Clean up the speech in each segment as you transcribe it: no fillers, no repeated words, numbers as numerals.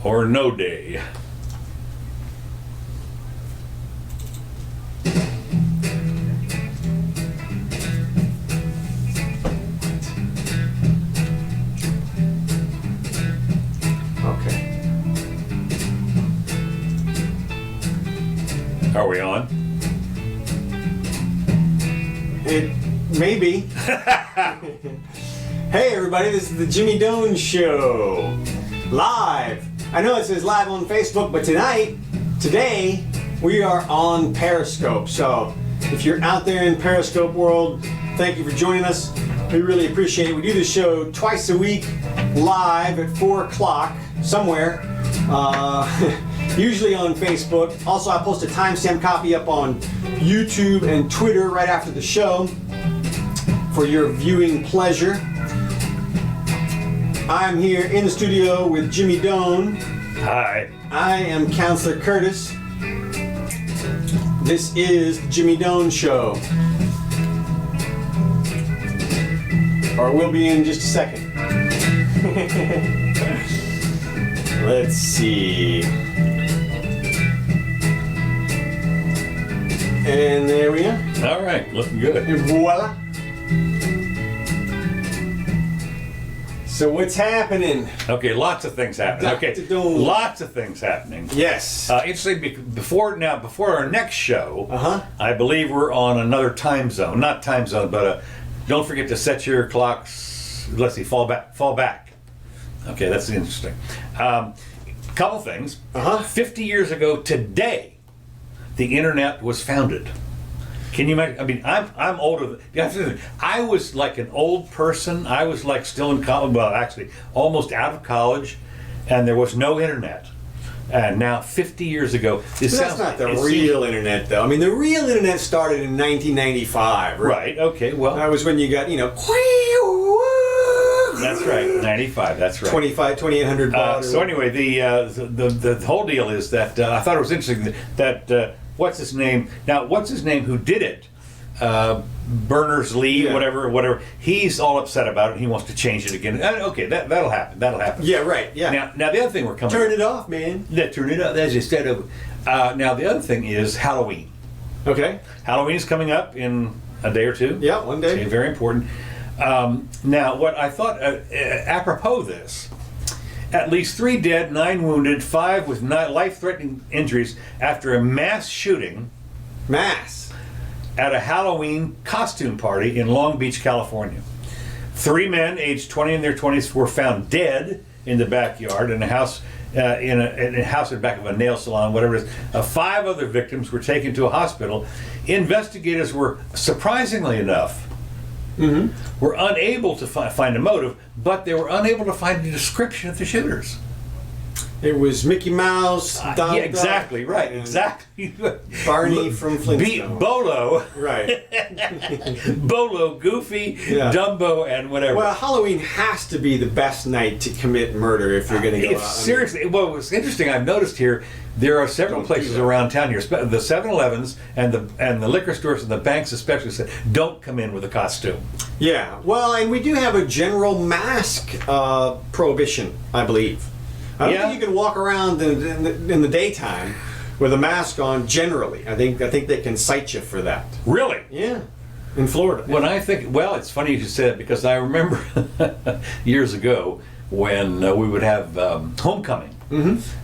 or no day. Okay. Are we on? It may be. Hey everybody, this is the Jimmy Doane Show. Live. I know it says live on Facebook, but today, we are on Periscope. So if you're out there in Periscope world, thank you for joining us. We really appreciate it. We do this show twice a week, live at 4 o'clock somewhere. Usually on Facebook. Also, I post a timestamp copy up on YouTube and Twitter right after the show for your viewing pleasure. I'm here in the studio with Jimmy Doane. Hi. I am Counselor Curtis. This is the Jimmy Doane Show. Or we'll be in just a second. Let's see. And there we are. All right, looking good. And voila. So what's happening? Okay, lots of things happening. Dr. Okay, Doane. lots of things happening. Yes. Interestingly, before our next show, Uh-huh. I believe we're on another time zone. Not time zone, but don't forget to set your clocks. Let's see, fall back. Okay, that's interesting. Couple things. Uh-huh. 50 years ago today, the internet was founded. Can you imagine? I mean, I'm older. I was like an old person. I was like still in college. Well, actually, almost out of college, and there was no internet. And now, 50 years ago, That's not the real internet, though. I mean, the real internet started in 1995. Right. Okay. Well, That was when you got, that's right. 95. That's right. 2,800 baud. So anyway, the whole deal is that I thought it was interesting that what's his name? Now, what's his name? Who did it? Berners-Lee, Yeah. whatever. He's all upset about it. He wants to change it again. Okay, that'll happen. That'll happen. Yeah, right. Yeah. Now the other thing we're coming. Turn it off, man. Yeah, turn it off. That's instead of. Now the other thing is Halloween. Okay. Halloween is coming up in a day or two. Yeah, one day. Okay, very important. Now, what I thought, apropos this, at least 3 dead, 9 wounded, 5 with life-threatening injuries after a mass shooting Mass. at a Halloween costume party in Long Beach, California. 3 men, aged 20 in their 20s, were found dead in the backyard in a house. In a house in the back of a nail salon, whatever it is. 5 other victims were taken to a hospital. Investigators were, surprisingly enough, were unable to find a motive, but they were unable to find a description of the shooters. It was Mickey Mouse, Donald Yeah, exactly, Duck, right, and exactly. Barney from Flintstone. Bolo, Right. Bolo, Goofy, Yeah. Dumbo, and whatever. Well, Halloween has to be the best night to commit murder if you're going to go out. Seriously, what was interesting, I've noticed here, there are several Don't do places that. around town here, the 7-Elevens and the liquor stores and the banks especially said, don't come in with a costume. Yeah. Well, and we do have a general mask prohibition, I believe. I don't Yeah. think you can walk around in the daytime with a mask on generally. I think they can cite you for that. Really? Yeah. In Florida. When I think, well, it's funny you said it because I remember years ago when we would have homecoming,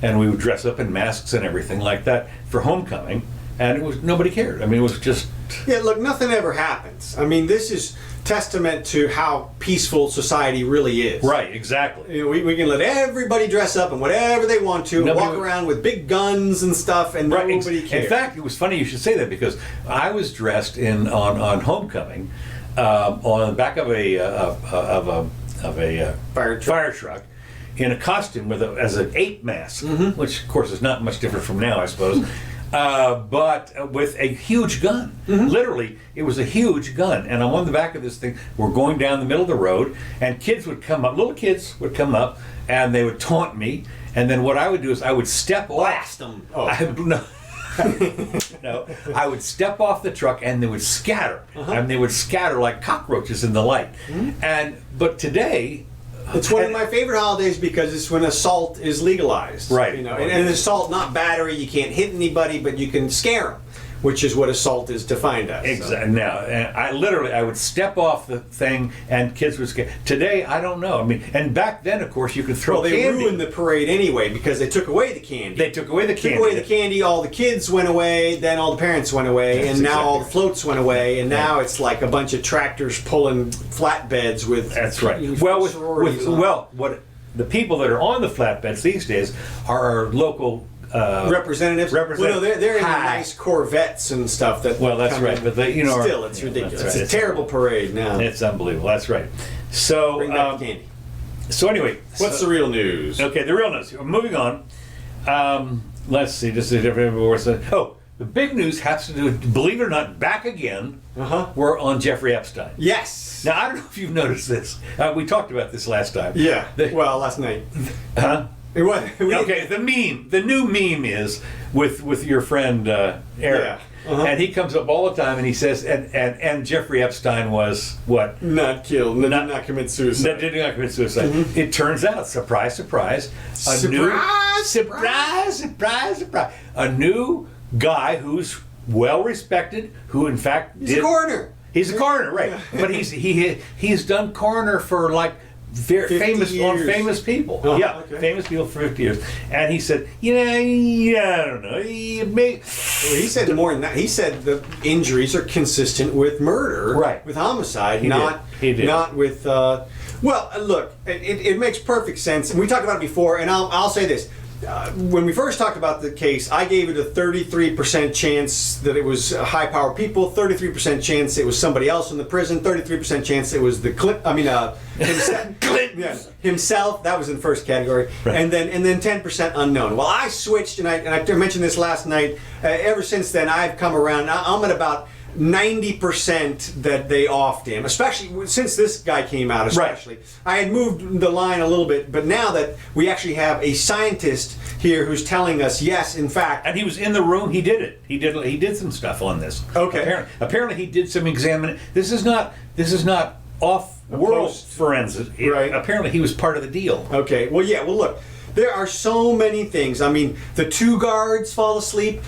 and we would dress up in masks and everything like that for homecoming, and it was nobody cared. I mean, it was just Yeah, look, nothing ever happens. I mean, this is testament to how peaceful society really is. right, exactly. You know, we can let everybody dress up in whatever they want to, and Nobody walk would- around with big guns and stuff, and Right. nobody cares. In fact, it was funny you should say that because I was dressed on homecoming on the back of a fire truck in a costume as an ape mask, which of course is not much different from now, I suppose. But with a huge gun. Literally, it was a huge gun. And on the back of this thing, we're going down the middle of the road, and kids would come up, little kids would come up, and they would taunt me. And then what I would do is I would step Blast them. Oh. No, I would step off the truck and they would scatter. And they would scatter like cockroaches in the light. But today, It's one of my favorite holidays because it's when assault is legalized. Right. You know, and assault, not battery. You can't hit anybody, but you can scare them, which is what assault is defined as. Exactly. Now, and I would step off the thing, and kids would scare. Today, I don't know. I mean, and back then, of course, you could throw. Well, they candy. ruined the parade anyway because they took away the candy. They took away the candy. Took away the candy. All the kids went away. Then all the parents went away, That's and now exactly all the right. floats went away, and now it's like a bunch of tractors pulling flatbeds with. That's right. huge Well, sororities on. what the people that are on the flatbeds these days are our local. Representatives. Well, no, they're in the nice Corvettes and stuff. That Well, that's come right, in. but they, you know, still, it's ridiculous. that's right. It's a terrible parade now. It's unbelievable. That's right. So, Bring back the candy. so anyway, What's the real news? okay? The real news. Moving on. Let's see. Just a different. Oh, the big news has to do with, believe it or not, back again. We're on Jeffrey Epstein. Yes. Now I don't know if you've noticed this. We talked about this last time. Yeah. The- Well, last night. huh? It was. Okay, the new meme is with your friend Eric, Yeah, and he comes up all the time and he says, and Jeffrey Epstein was what? Not killed. Not commit suicide. That did not commit suicide. It turns out, surprise, surprise, a new guy who's well respected, who in fact He's a coroner. He's a coroner, right? But he's done coroner for like. 50 famous years. famous people, Okay. famous people for 50 years, and he said, I don't know. He said more than that. He said the injuries are consistent with murder, Right. With homicide, He did. not with. Well, look, it makes perfect sense. We talked about it before, and I'll say this. When we first talked about the case, I gave it a 33% chance that it was high-powered people, 33% chance it was somebody else in the prison, 33% chance it was the himself. Clinton. Himself. That was in the first category, Right. and then 10% unknown. Well, I switched, and I mentioned this last night. Ever since then, I've come around. I'm at about 90% that they offed him, especially since this guy came out. Especially, Right. I had moved the line a little bit, but now that we actually have a scientist here who's telling us, yes, in fact, And he was in the room. He did it. He did some stuff on this. Okay. Apparently he did some examining. This is not off-world post. forensics. Right. Apparently he was part of the deal. Okay. Well, yeah. Well, look. There are so many things. I mean, the 2 guards fall asleep.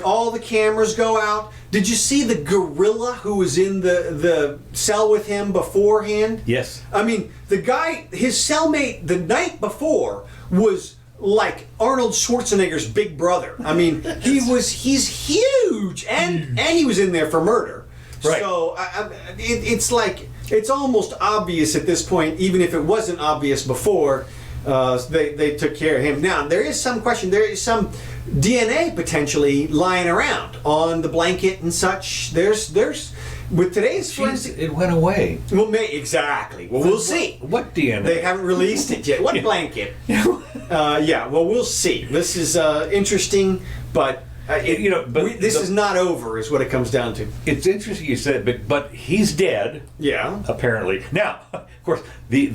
All the cameras go out. Did you see the gorilla who was in the cell with him beforehand? Yes. I mean, the guy, his cellmate the night before was like Arnold Schwarzenegger's big brother. I mean, he's huge, and he was in there for murder. Right. So it's like it's almost obvious at this point, even if it wasn't obvious before. They took care of him. Now there is some question. There is some DNA potentially lying around on the blanket and such. There's with today's forensic. It went away. Well, exactly. Well, we'll see. What DNA? They haven't released it yet. What blanket? Yeah. Well, we'll see. This is interesting, but. This is not over, is what it comes down to. It's interesting you said, but he's dead. Yeah. Apparently. Now, of course, the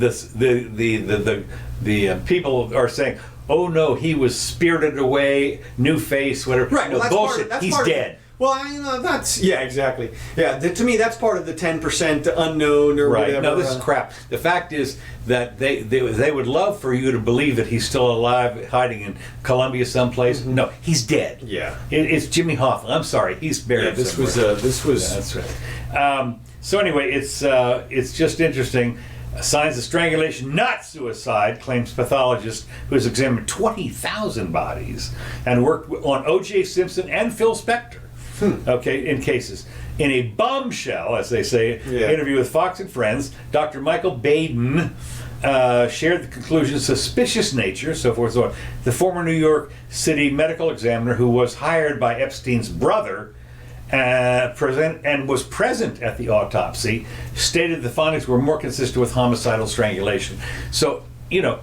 people are saying, "Oh no, he was spirited away, new face, whatever." Right. No, Well, bullshit. That's He's part dead. Well, that's exactly. Yeah, to me, that's part of the 10% unknown or Right. whatever. No, this is crap. The fact is that they would love for you to believe that he's still alive, hiding in Colombia someplace. No, he's dead. Yeah. It's Jimmy Hoffa. I'm sorry, he's buried. Yeah, this was. Yeah, that's right. So anyway, it's just interesting. Signs of strangulation, not suicide, claims pathologist who has examined 20,000 bodies and worked on O.J. Simpson and Phil Spector. Okay, in cases. In a bombshell, as they say, interview with Fox and Friends, Dr. Michael Baden shared the conclusion of suspicious nature, so forth and so on. The former New York City medical examiner who was hired by Epstein's brother and was present at the autopsy stated the findings were more consistent with homicidal strangulation. So,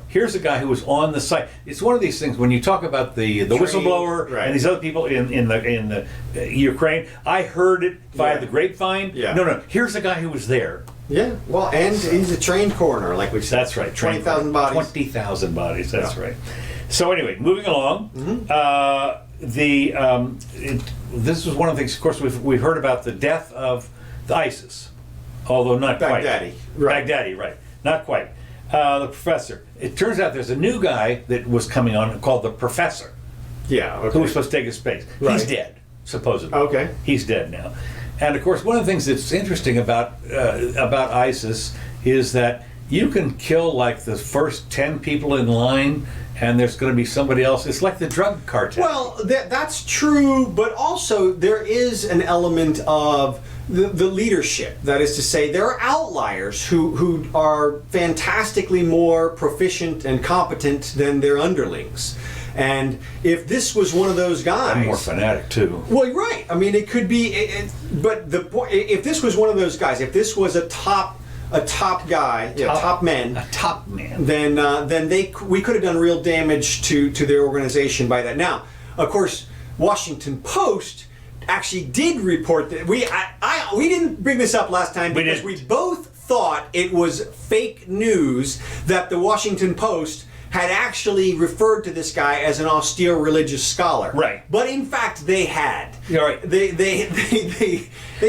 here's a guy who was on the site. It's one of these things when you talk about the whistleblower and these other people in the Ukraine. I heard it via the grapevine. Yeah. No. Here's a guy who was there. Yeah. Well, and he's a trained coroner, like we said. That's right. 20,000 bodies. 20,000 bodies. That's right. So anyway, moving along. This was one of the things. Of course, we've heard about the death of the ISIS, although not quite. Baghdadi. Baghdadi, right? Not quite. The professor. It turns out there's a new guy that was coming on called the professor, Yeah. Okay. who was supposed to take his space. Right. He's dead, supposedly. Okay. He's dead now. And of course, one of the things that's interesting about ISIS is that you can kill like the first 10 people in line, and there's going to be somebody else. It's like the drug cartel. Well, that's true, but also there is an element of the leadership. That is to say, there are outliers who are fantastically more proficient and competent than their underlings. And if this was one of those guys, I'm more fanatic too. well, you're right. I mean, it could be. But the point, if this was one of those guys, if this was a top guy, top man, A top man. then we could have done real damage to their organization by that. Now, of course, Washington Post actually did report that we didn't bring this up last time because we both thought it was fake news that the Washington Post had actually referred to this guy as an austere religious scholar. Right. But in fact, they had. You're right. They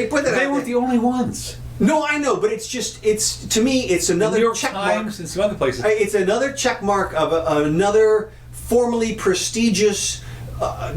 put that. They out weren't there. the only ones. No, I know, but to me, it's another The New York check Times mark. and some other places. It's another check mark of another formally prestigious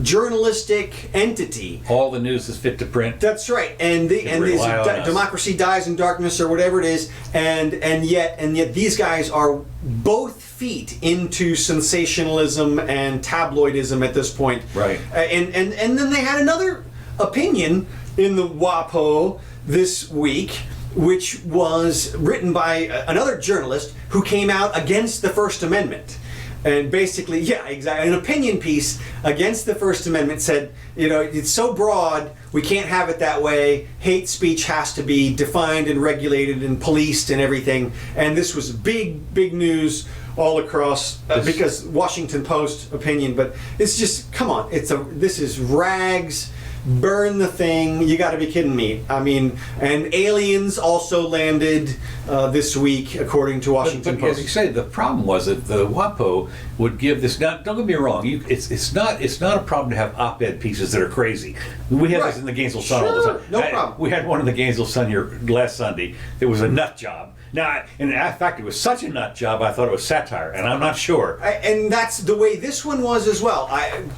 journalistic entity. All the news is fit to print. That's right, and these rely on us. democracy dies in darkness or whatever it is, and yet these guys are both feet into sensationalism and tabloidism at this point. Right. And then they had another opinion in the WAPO this week, which was written by another journalist who came out against the First Amendment. And basically, yeah, exactly. An opinion piece against the First Amendment said, it's so broad, we can't have it that way. Hate speech has to be defined and regulated and policed and everything. And this was big, big news all across because Washington Post opinion. But it's just, come on, this is rags. Burn the thing. You got to be kidding me. I mean, and aliens also landed this week, according to Washington But Post. as you say, the problem was that the WAPO would give this. Now, don't get me wrong. It's not a problem to have op-ed pieces that are crazy. We have this in the Gainesville Sun all the Sure, time. no problem. We had one in the Gainesville Sun here last Sunday. It was a nut job. Now, in fact, it was such a nut job. I thought it was satire, and I'm not sure. And that's the way this one was as well.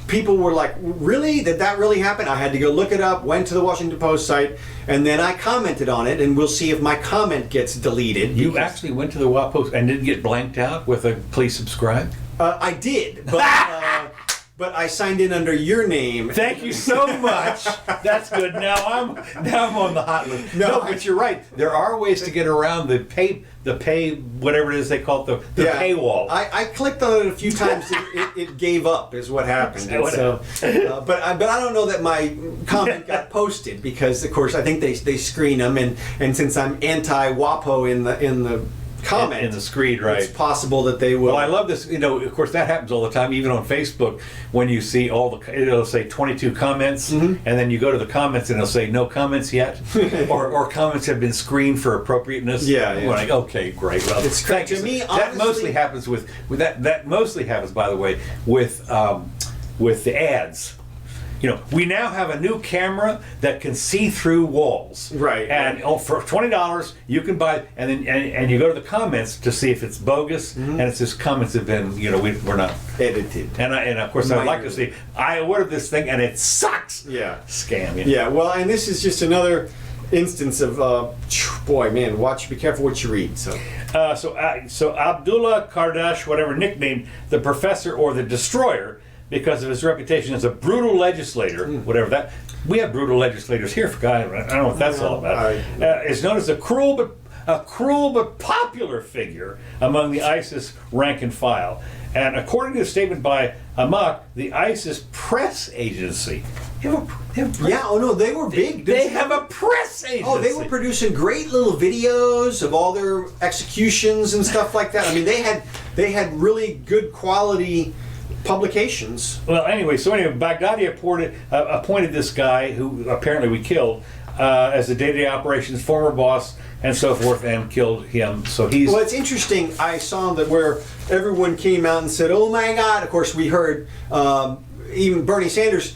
People were like, really? Did that really happen? I had to go look it up, went to the Washington Post site, and then I commented on it, and we'll see if my comment gets deleted. You actually went to the WAPO and didn't get blanked out with a please subscribe? I did, but I signed in under your name. Thank you so much. That's good. Now I'm on the hot list. No, but you're right. There are ways to get around the pay whatever it is they call it, the paywall. I clicked on it a few times. It gave up is what happened. And so, but I don't know that my comment got posted because of course I think they screen them and since I'm anti-WAPO in the comment in the screed, right? It's possible that they will. Well, I love this. Of course, that happens all the time, even on Facebook. When you see it'll say 22 comments, and then you go to the comments and it'll say no comments yet, or comments have been screened for appropriateness. Yeah. We're like, okay, great. Well, It's thank you. to me, that honestly, mostly happens with that. That mostly happens, by the way, with the ads. We now have a new camera that can see through walls. Right. And for $20, you can buy, and then and you go to the comments to see if it's bogus, and it says comments have been, we're not edited. And of course, I'd like to see. I ordered this thing and it sucks. Yeah. Scam. Yeah. Well, and this is just another instance of boy, man, be careful what you read. So Abdullah Kardash, whatever nicknamed the professor or the destroyer, because of his reputation as a brutal legislator, whatever that. We have brutal legislators here, for God, I don't know what that's all about. Is known as a cruel but popular figure among the ISIS rank and file. And according to a statement by Amak, the ISIS press agency. They have press. yeah. Oh no, they were big. They have a press agency. Oh, they were producing great little videos of all their executions and stuff like that. I mean, they had really good quality publications. Well, anyway, Baghdadi appointed this guy who apparently we killed as the day-to-day operations former boss and so forth, and killed him. So he's. Well, it's interesting. I saw that where everyone came out and said, "Oh my God!" Of course, we heard even Bernie Sanders.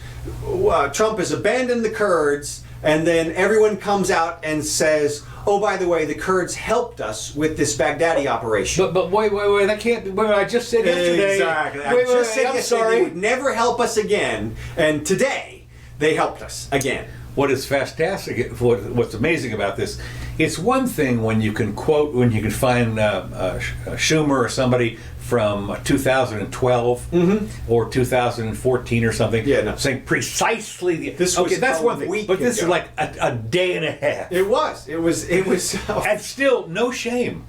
Trump has abandoned the Kurds. and then everyone comes out and says, "Oh, by the way, the Kurds helped us with this Baghdadi operation." But wait, that can't be. Wait, I just said yesterday. Exactly. Wait, I just said I'm yesterday sorry. they would never help us again, and today they helped us again. What is fantastic, what's amazing about this, it's one thing when you can quote, when you can find Schumer or somebody from 2012 or 2014 or something, saying precisely This was that's one thing. week But this ago. is like a day and a half. It was. And still, no shame.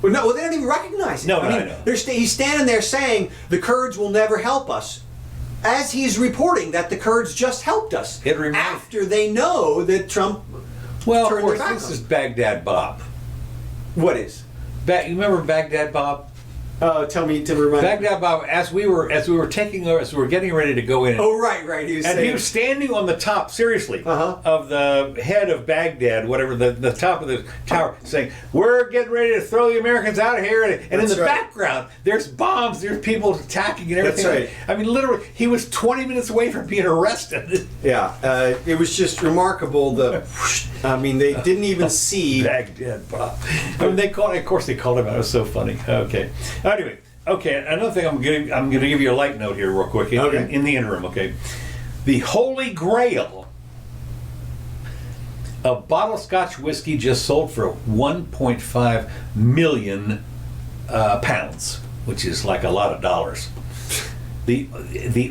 Well, no, they don't even recognize it. No, I no, mean, I know. he's standing there saying the Kurds will never help us, as he's reporting that the Kurds just helped us. It reminds- after they know that Trump Well, turned of course, their back this on is them. Baghdad Bob. What is? You remember Baghdad Bob? Tell me to remind me. Baghdad Bob, as we were getting ready to go in. Oh, right. He was And saying, he was standing on the top, seriously, Uh-huh. of the head of Baghdad, whatever, the top of the tower, saying, "We're getting ready to throw the Americans out of here." And in That's the right. background, there's bombs, there's people attacking and everything. That's right. I mean, literally, he was 20 minutes away from being arrested. yeah, it was just remarkable. They didn't even see. Baghdad Bob. I mean, of course they called him out. It was so funny. Okay. Anyway, another thing I'm going to give you a light note here real quick in the interim, okay? The Holy Grail, a bottle of Scotch whiskey just sold for 1.5 million pounds, which is like a lot of dollars. The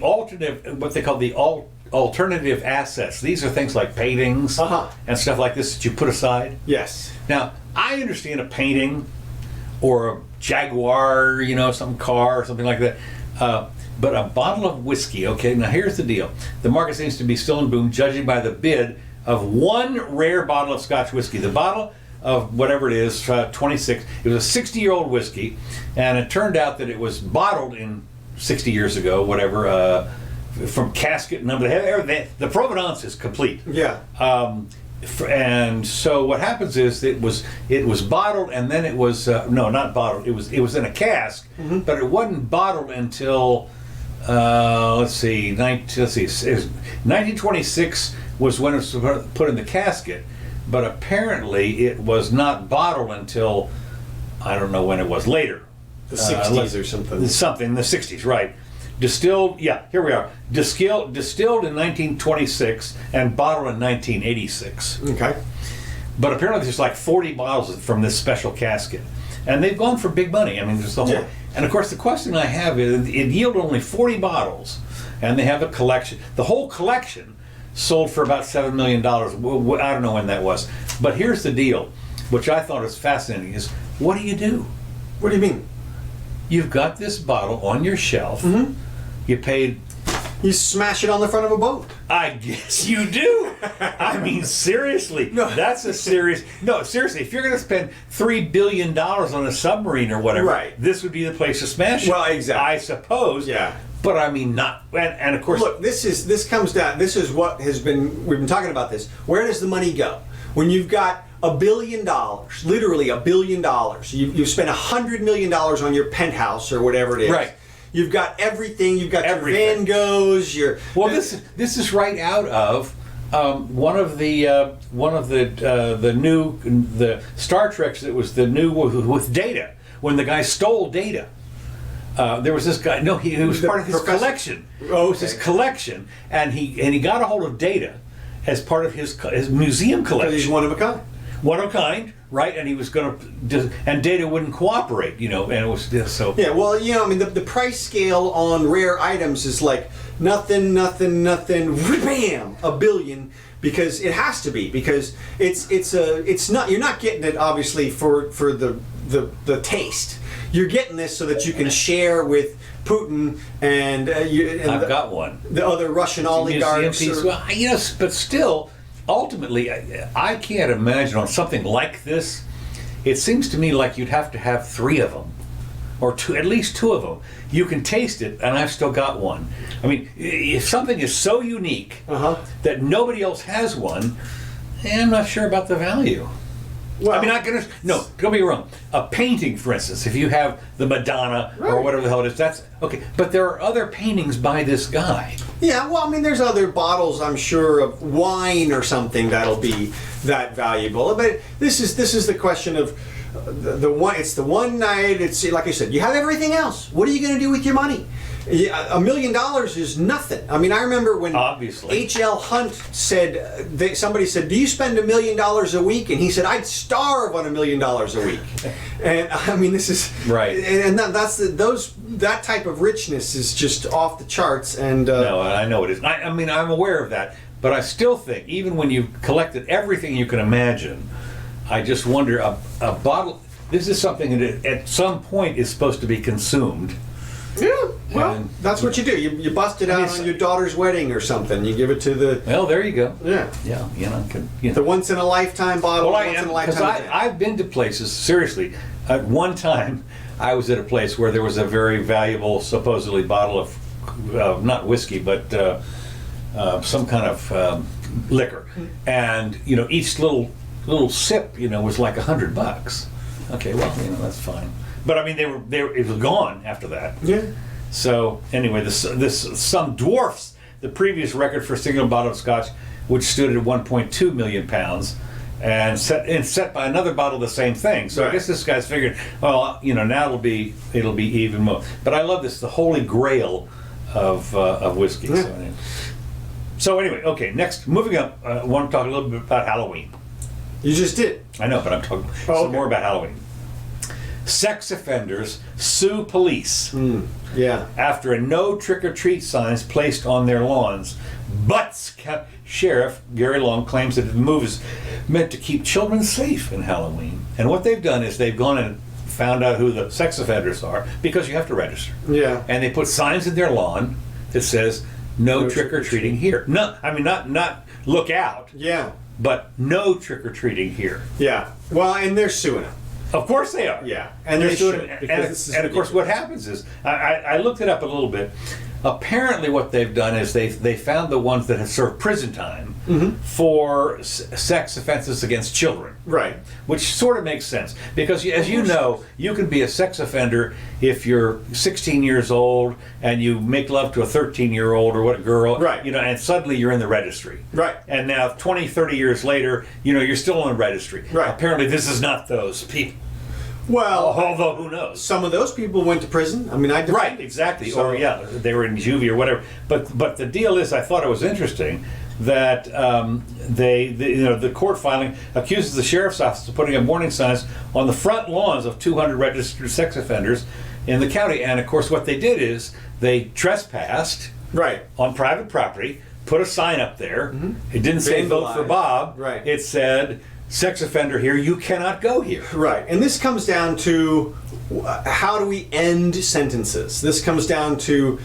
alternative, what they call the alternative assets, these are things like paintings and stuff like this that you put aside. Yes. Now, I understand a painting or a Jaguar, some car or something like that. But a bottle of whiskey, okay, now here's the deal. The market seems to be still in boom, judging by the bid of one rare bottle of Scotch whiskey. The bottle of whatever it is, 26, it was a 60-year-old whiskey, and it turned out that it was bottled in 60 years ago, whatever, from casket number. The provenance is complete. Yeah. And so what happens is it was bottled, and then it was not bottled. It was in a cask, but it wasn't bottled until 1926 was when it was put in the casket. But apparently it was not bottled until I don't know when it was later. The 60s or something. Something in the 60s, right? Distilled, here we are. Distilled in 1926 and bottled in 1986. Okay. But apparently there's like 40 bottles from this special casket. And they've gone for big money. I mean, there's the whole... Yeah. And of course the question I have is, it yielded only 40 bottles, and they have a collection. The whole collection sold for about $7 million. I don't know when that was. But here's the deal, which I thought was fascinating, is what do you do? What do you mean? You've got this bottle on your shelf. You paid... You smash it on the front of a boat. I guess you do. I mean, seriously. No. That's a serious... No, seriously, if you're going to spend $3 billion on a submarine or whatever, Right. this would be the place to smash it. Well, exactly. I suppose. Yeah. But I mean, not... And of course... Look, this is what has been, we've been talking about this. Where does the money go? When you've got $1 billion, literally $1 billion, you've spent $100 million on your penthouse or whatever it is. Right. You've got everything. You've got Everything. your Van Goghs. Well, this is right out of one of the Star Treks. That was the new with Data, when the guy stole Data. There was this guy. No, he was part of his collection. Oh, It was his collection, and he got a hold of Data as part of his museum collection. He's one of a kind. One of a kind, right? And he was going to, and Data wouldn't cooperate, and it was so. Yeah, well, I mean, the price scale on rare items is like nothing, bam, $1 billion, because it has to be, because it's not, you're not getting it obviously for the taste. You're getting this so that you can share with Putin and I've got one. the other Russian oligarchs. Museum piece. Well, yes, but still, ultimately, I can't imagine on something like this. It seems to me like you'd have to have 3 of them, or at least 2 of them. You can taste it, and I've still got one. I mean, if something is so unique that nobody else has one, I'm not sure about the value. Well, I mean, don't get me wrong. A painting, for instance, if you have the Madonna or whatever the hell it is, that's okay. But there are other paintings by this guy. Yeah, well, I mean, there's other bottles, I'm sure, of wine or something that'll be that valuable. But this is the question of the one. It's the one night. It's like I said, you have everything else. What are you going to do with your money? Yeah, $1 million is nothing. I mean, I remember when Obviously. H.L. Hunt said, somebody said, "Do you spend $1 million a week?" And he said, "I'd starve on $1 million a week." And I mean, this is Right. And that type of richness is just off the charts. And No, I know it is. I mean, I'm aware of that, but I still think, even when you've collected everything you can imagine, I just wonder, a bottle. This is something that at some point is supposed to be consumed. yeah, well, And- that's what you do. You bust it out on your daughter's wedding or something. You give it to the Well, there you go. yeah. Yeah, The once in a lifetime bottle. Well, once in a because lifetime event. I've been to places, seriously. At one time, I was at a place where there was a very valuable, supposedly, bottle of, not whiskey, but some kind of liquor. And, each little sip, was like $100. Okay, well, that's fine. But I mean, it was gone after that. Yeah. So anyway, this some dwarfs the previous record for a single bottle of scotch, which stood at 1.2 million pounds, and set by another bottle of the same thing. So Right. I guess this guy's figured, well, now it'll be even more. But I love this, the holy grail of whiskey. Yeah. So anyway, okay. Next, moving up, I want to talk a little bit about Halloween. You just did. I know, but I'm talking some okay. more about Halloween. Sex offenders sue police Yeah. after a no trick-or-treat sign is placed on their lawns. But Sheriff Gary Long claims that the move is meant to keep children safe in Halloween. And what they've done is they've gone and found out who the sex offenders are, because you have to register. Yeah. And they put signs in their lawn that says, no trick-or-treating here. No, I mean, not look out, Yeah. but no trick-or-treating here. Yeah. Well, and they're suing him. Of course they are. Yeah, and They're they suing should, him. because this is And of course, what happens is, I looked it up a little bit. Apparently, what they've done is they found the ones that have served prison time for sex offenses against children. Right. Which sort of makes sense, because as you know, you can be a sex offender if you're 16 years old and you make love to a 13-year-old or what girl, Right. and suddenly you're in the registry. Right. And now 20, 30 years later, you're still on the registry. Right. Apparently this is not those people. Well, Although who knows? some of those people went to prison. I mean, I Right, exactly. So- Or yeah, they were in juvie or whatever. But the deal is, I thought it was interesting that the court filing accuses the sheriff's office of putting up warning signs on the front lawns of 200 registered sex offenders in the county. And of course, what they did is they trespassed Right. on private property, put a sign up there. It didn't say vote for Vandalized. Bob. Right. It said, sex offender here, you cannot go here. Right. And this comes down to how do we end sentences? This comes down to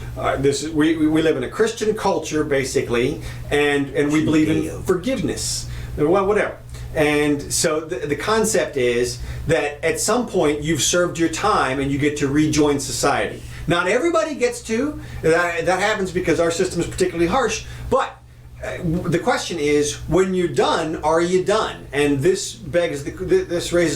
we live in a Christian culture, basically, and we believe in forgiveness. Well, whatever. And so the concept is that at some point you've served your time and you get to rejoin society. Not everybody gets to. That happens because our system is particularly harsh, but the question is, when you're done, are you done? And this raises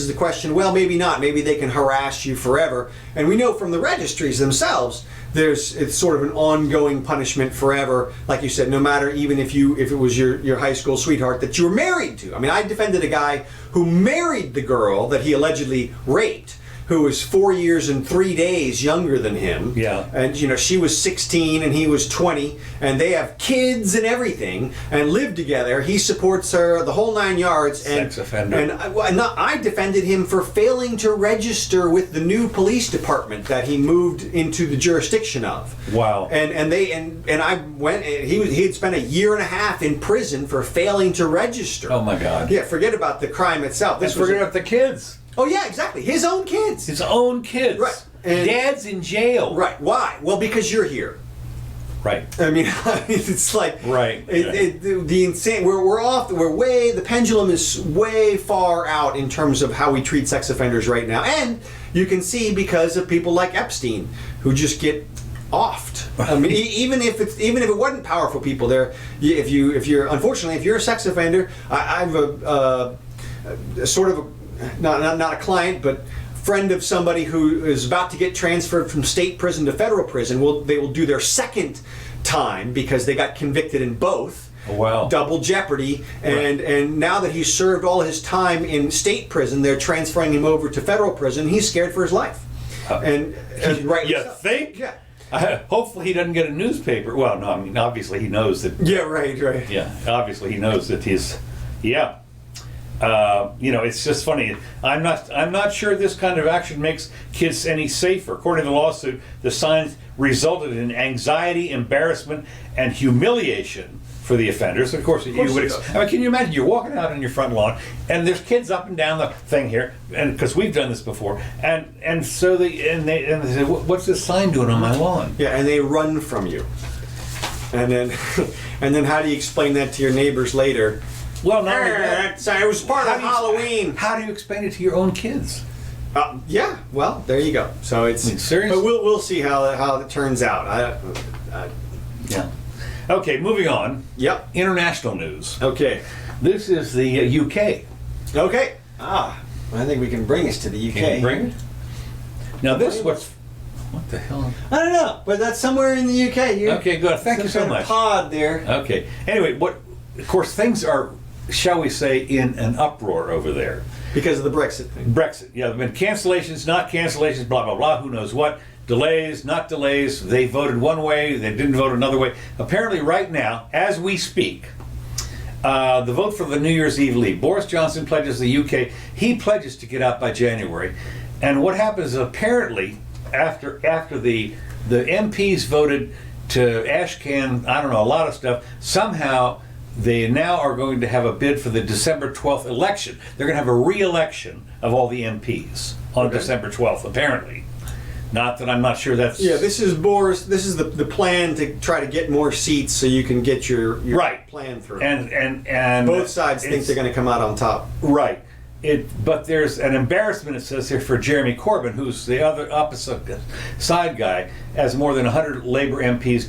the question, well, maybe not. Maybe they can harass you forever. And we know from the registries themselves, it's sort of an ongoing punishment forever. Like you said, no matter, even if it was your high school sweetheart that you were married to. I mean, I defended a guy who married the girl that he allegedly raped, who was 4 years and 3 days younger than him. Yeah. And she was 16 and he was 20, and they have kids and everything, and live together. He supports her, the whole 9 yards. Sex offender. And I defended him for failing to register with the new police department that he moved into the jurisdiction of. Wow. And I went. He had spent 1.5 years in prison for failing to register. Oh my God. Yeah, forget about the crime itself. Let's forget about the kids. Oh yeah, exactly. His own kids. His own kids. Right. And- Dad's in jail. Right. Why? Well, because you're here. Right. I mean, it's like Right. the insane. We're off. The pendulum is way far out in terms of how we treat sex offenders right now, and you can see because of people like Epstein who just get offed. I mean, even if it wasn't powerful people, if you're a sex offender, I've a sort of not a client, but friend of somebody who is about to get transferred from state prison to federal prison. They will do their second time because they got convicted in both. Oh, wow. Double jeopardy, and now that he's served all his time in state prison, they're transferring him over to federal prison. He's scared for his life, and right. You think? Yeah. Hopefully he doesn't get a newspaper. Well, no, I mean obviously he knows that. Yeah, right. Yeah, obviously he knows that he's. Yeah. It's just funny. I'm not sure this kind of action makes kids any safer. According to the lawsuit, the signs resulted in anxiety, embarrassment, and humiliation for the offenders. Of course, you would. I mean, can you imagine? You're walking out on your front lawn, and there's kids up and down the thing here, and because we've done this before, and so they say, "What's this sign doing on my lawn?" Yeah, and they run from you, and then how do you explain that to your neighbors later? Well, not only that, sorry, it was part of Halloween. How do you explain it to your own kids? Yeah, well, there you go. So it's serious. But we'll see how it turns out. Yeah. Okay, moving on. Yep. International news. Okay. This is the UK. Okay. I think we can bring us to the UK. Can you bring it? Now this what the hell? I don't know, but that's somewhere in the UK. Okay, good. Thank you so much. Pod there. Okay. Anyway, of course, things are, shall we say, in an uproar over there. Because of the Brexit thing. Brexit. Yeah, there have been cancellations, not cancellations, blah, blah, blah, who knows what. Delays, not delays. They voted one way, they didn't vote another way. Apparently right now, as we speak, the vote for the New Year's Eve leave. Boris Johnson pledges the UK. He pledges to get out by January. And what happens is apparently, after the MPs voted to ashcan, I don't know, a lot of stuff, somehow they now are going to have a bid for the December 12th election. They're going to have a re-election of all the MPs on December 12th, apparently. Not that I'm not sure that's... Yeah, this is Boris. This is the plan to try to get more seats so you can get your plan through. And both sides think they're going to come out on top. Right. But there's an embarrassment, it says here, for Jeremy Corbyn, who's the other opposite side guy, as more than 100 Labour MPs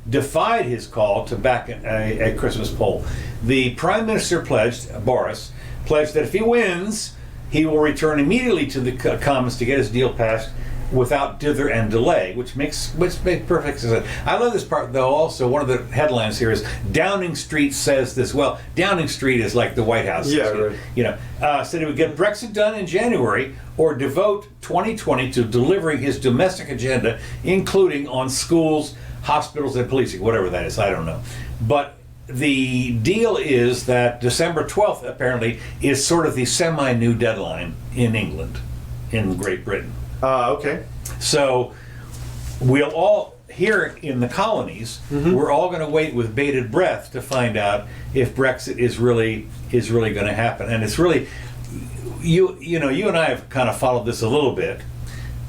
defied his call to back a Christmas poll. The Prime Minister Boris pledged that if he wins, he will return immediately to the Commons to get his deal passed without dither and delay, which makes perfect sense. I love this part, though. Also, one of the headlines here is Downing Street says this. Well, Downing Street is like the White House. Yeah, right. Said he would get Brexit done in January or devote 2020 to delivering his domestic agenda, including on schools, hospitals, and policing, whatever that is. I don't know. But the deal is that December 12th, apparently, is sort of the semi-new deadline in England, in Great Britain. Okay. So we'll all, here in the colonies, we're all going to wait with bated breath to find out if Brexit is really going to happen. And it's really, you and I have kind of followed this a little bit,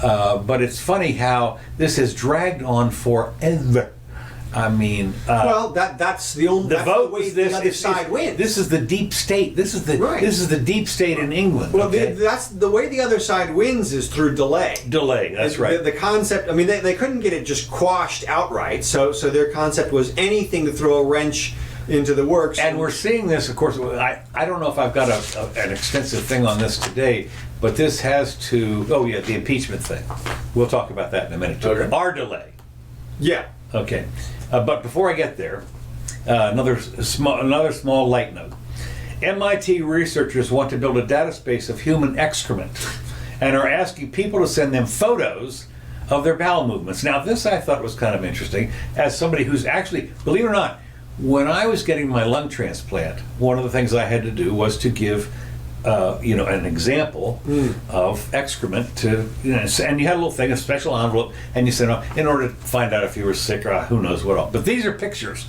but it's funny how this has dragged on forever. I mean, well, that's the only way the other side wins. This is the deep state. This is the deep state in England. Well, that's the way the other side wins is through delay. Delay. That's right. The concept. I mean, they couldn't get it just quashed outright. So their concept was anything to throw a wrench into the works. And we're seeing this, of course. I don't know if I've got an extensive thing on this today, but this has to. Oh yeah, the impeachment thing. We'll talk about that in a minute. Okay. Our delay. Yeah. Okay. But before I get there, another small light note. MIT researchers want to build a database of human excrement and are asking people to send them photos of their bowel movements. Now, this I thought was kind of interesting as somebody who's actually, believe it or not, when I was getting my lung transplant, one of the things I had to do was to give an example of excrement to, and you had a little thing, a special envelope, and you sent it in order to find out if you were sick or who knows what else. But these are pictures.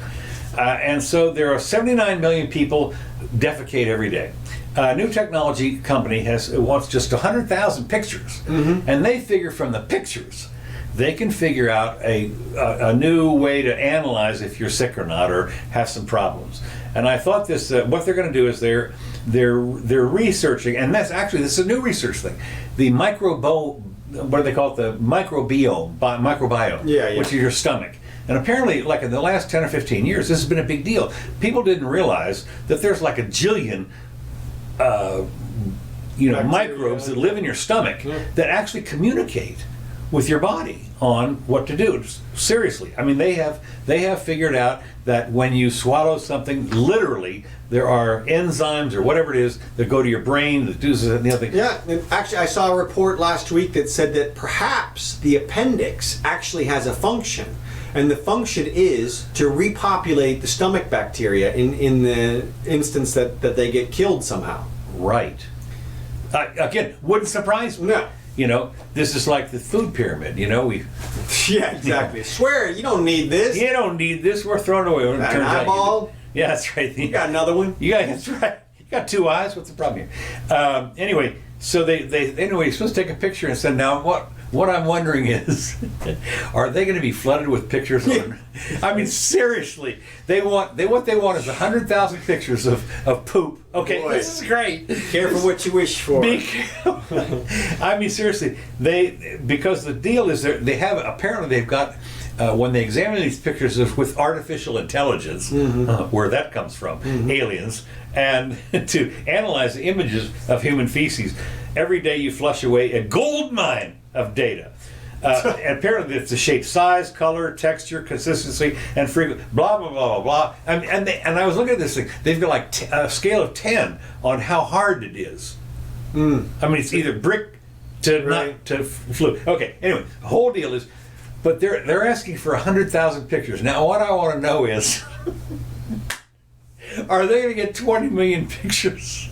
And so there are 79 million people defecate every day. A new technology company wants just 100,000 pictures. And they figure from the pictures, they can figure out a new way to analyze if you're sick or not or have some problems. And I thought this, what they're going to do is they're researching, and this is a new research thing. The what do they call it? The microbiome, which is your stomach. And apparently, like in the last 10 or 15 years, this has been a big deal. People didn't realize that there's like a jillion, microbes that live in your stomach that actually communicate with your body on what to do. Seriously, I mean, they have figured out that when you swallow something, literally, there are enzymes or whatever it is that go to your brain that do this and the other thing. Yeah, and actually, I saw a report last week that said that perhaps the appendix actually has a function, and the function is to repopulate the stomach bacteria in the instance that they get killed somehow. Right. Again, wouldn't surprise me. No. You know, this is like the food pyramid. You know, we. Yeah, exactly. Swear, you don't need this. You don't need this. We're throwing it away. When it Got turns an out you eyeball? do. Yeah, that's right. You got another one? You got, that's right. You got 2 eyes. What's the problem here? Anyway, so they anyway, you're supposed to take a picture and send. Now, what I'm wondering is, are they going to be flooded with pictures? I mean, seriously, what they want is 100,000 pictures of poop. Okay, Boy. this is great. Careful what you wish for. Be careful. I mean, seriously, because the deal is apparently they've got. When they examine these pictures with artificial intelligence, where that comes from, aliens, and to analyze the images of human feces, every day you flush away a gold mine of data. And apparently it's the shape, size, color, texture, consistency, and frequency, blah, blah, blah, blah, blah. And I was looking at this thing. They've got like a scale of 10 on how hard it is. I mean, it's either brick to not to fluid. Okay, anyway, the whole deal is, but they're asking for 100,000 pictures. Now, what I want to know is, are they going to get 20 million pictures?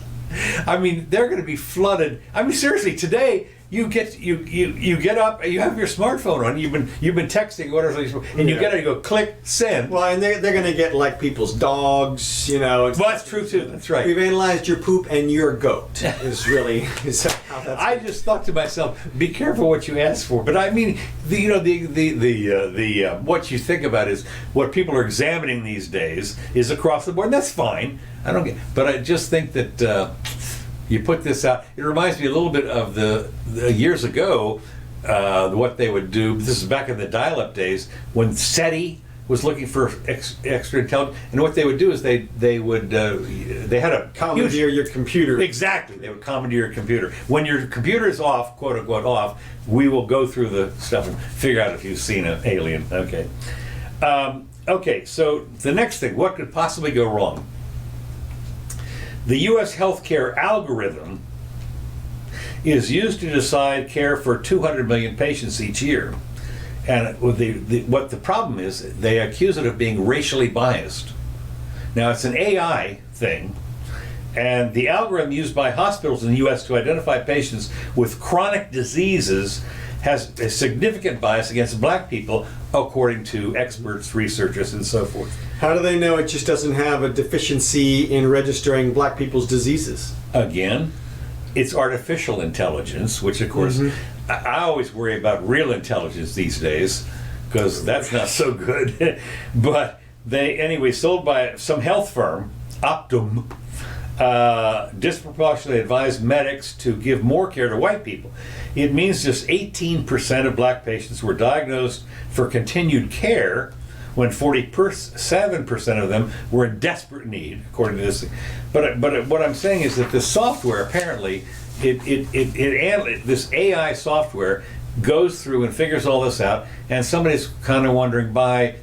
I mean, they're going to be flooded. I mean, seriously, today you get up and you have your smartphone on. You've been texting whatever, and you get it. You go click send. Well, and they're going to get like people's dogs, you know. Well, that's true too. That's right. We've analyzed your poop and your goat. Is how that's. I just thought to myself, be careful what you ask for. But I mean, the what you think about is what people are examining these days is across the board. And that's fine. I don't get, but I just think that you put this out. It reminds me a little bit of the years ago what they would do. This is back in the dial-up days when SETI was looking for extra intelligence, and what they would do is they had a commandeer your computer. Exactly, they would commandeer your computer. When your computer is off, quote unquote off, we will go through the stuff and figure out if you've seen an alien. Okay. Okay. So the next thing, what could possibly go wrong? The U.S. healthcare algorithm is used to decide care for 200 million patients each year. And what the problem is, they accuse it of being racially biased. Now, it's an AI thing, and the algorithm used by hospitals in the U.S. to identify patients with chronic diseases has a significant bias against black people, according to experts, researchers, and so forth. How do they know it just doesn't have a deficiency in registering black people's diseases? Again, it's artificial intelligence, which of course, I always worry about real intelligence these days, because that's not so good. But they, sold by some health firm, Optum, disproportionately advised medics to give more care to white people. It means just 18% of black patients were diagnosed for continued care, when 47% of them were in desperate need, according to this thing. But what I'm saying is that the software, apparently, this AI software goes through and figures all this out, and somebody's kind of wondering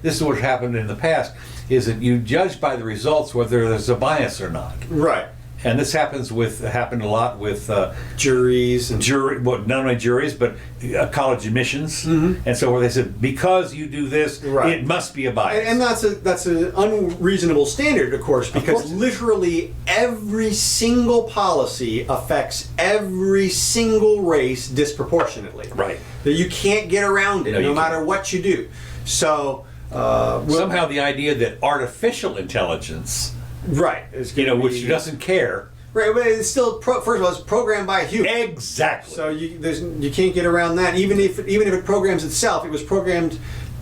this is what happened in the past, is that you judge by the results whether there's a bias or not. Right. And this happened a lot with juries and not only juries but college admissions, and so where they said because you do this, it must be a bias. And that's an unreasonable standard, of course, because literally every single policy affects every single race disproportionately. Right. That you can't get around it, no matter what you do. So somehow the idea that artificial intelligence. Right. Which doesn't care. Right, but it's still first of all, it's programmed by a human. Exactly. So you can't get around that. Even if it programs itself, it was programmed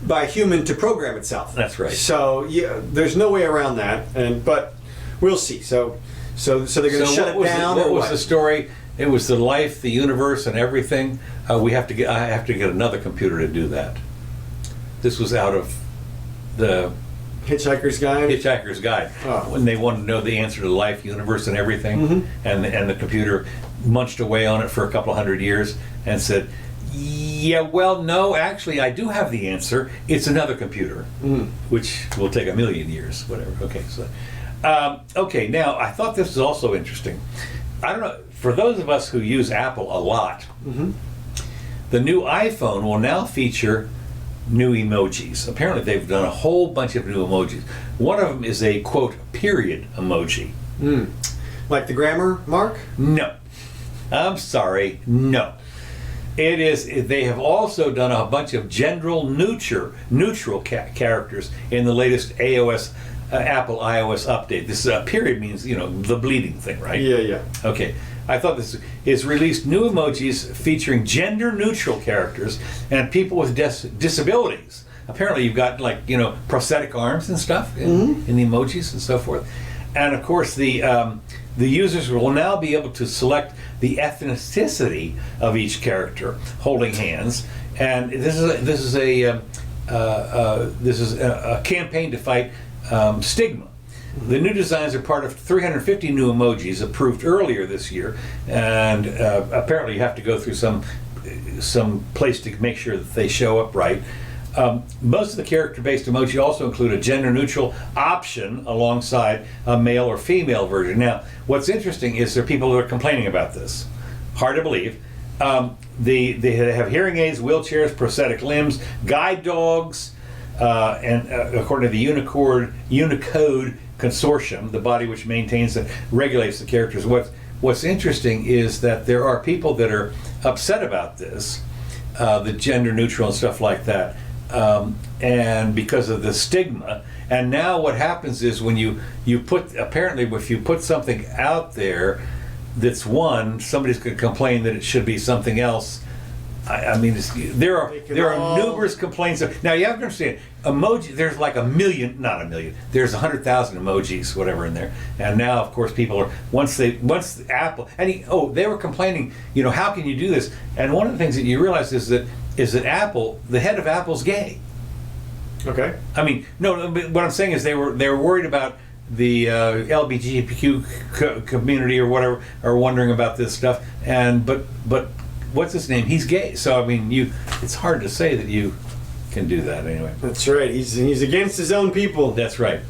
by a human to program itself. That's right. So there's no way around that. But we'll see. So they're going to shut it down. What was the story? It was the life, the universe, and everything. I have to get another computer to do that. This was out of the Hitchhiker's Guide? Hitchhiker's Guide. Oh. When they wanted to know the answer to life, universe, and everything, and the computer munched away on it for a couple hundred years and said, Yeah, well, no, actually, I do have the answer. It's another computer, which will take 1,000,000 years, whatever. Okay, so, okay, now, I thought this was also interesting. I don't know, for those of us who use Apple a lot, the new iPhone will now feature new emojis. Apparently, they've done a whole bunch of new emojis. One of them is a, quote, period emoji. Like the grammar mark? No. I'm sorry, no. It is. They have also done a bunch of neutral characters in the latest Apple iOS update. This period means, the bleeding thing, right? Yeah. Okay. I thought this is released new emojis featuring gender-neutral characters and people with disabilities. Apparently, you've got prosthetic arms and stuff in the emojis and so forth. And of course, the users will now be able to select the ethnicity of each character holding hands, and this is a campaign to fight stigma. The new designs are part of 350 new emojis approved earlier this year, and apparently you have to go through some place to make sure that they show up right. Most of the character-based emoji also include a gender-neutral option alongside a male or female version. Now, what's interesting is there are people who are complaining about this. Hard to believe. They have hearing aids, wheelchairs, prosthetic limbs, guide dogs, and according to the Unicode Consortium, the body which maintains and regulates the characters. What's interesting is that there are people that are upset about this, the gender-neutral and stuff like that. And because of the stigma, and now what happens is when you put, apparently if you put something out there that's one, somebody's going to complain that it should be something else. I mean, there are numerous complaints. Now you have to understand, emoji. There's like not a million. There's 100,000 emojis, whatever, in there. And now, of course, people are once Apple they were complaining. How can you do this? And one of the things that you realize is that Apple, the head of Apple's gay. Okay. I mean, no. But what I'm saying is they were worried about the LGBTQ community or whatever, are wondering about this stuff. And but what's his name? He's gay. So I mean, it's hard to say that you can do that anyway. That's right. He's against his own people. That's right.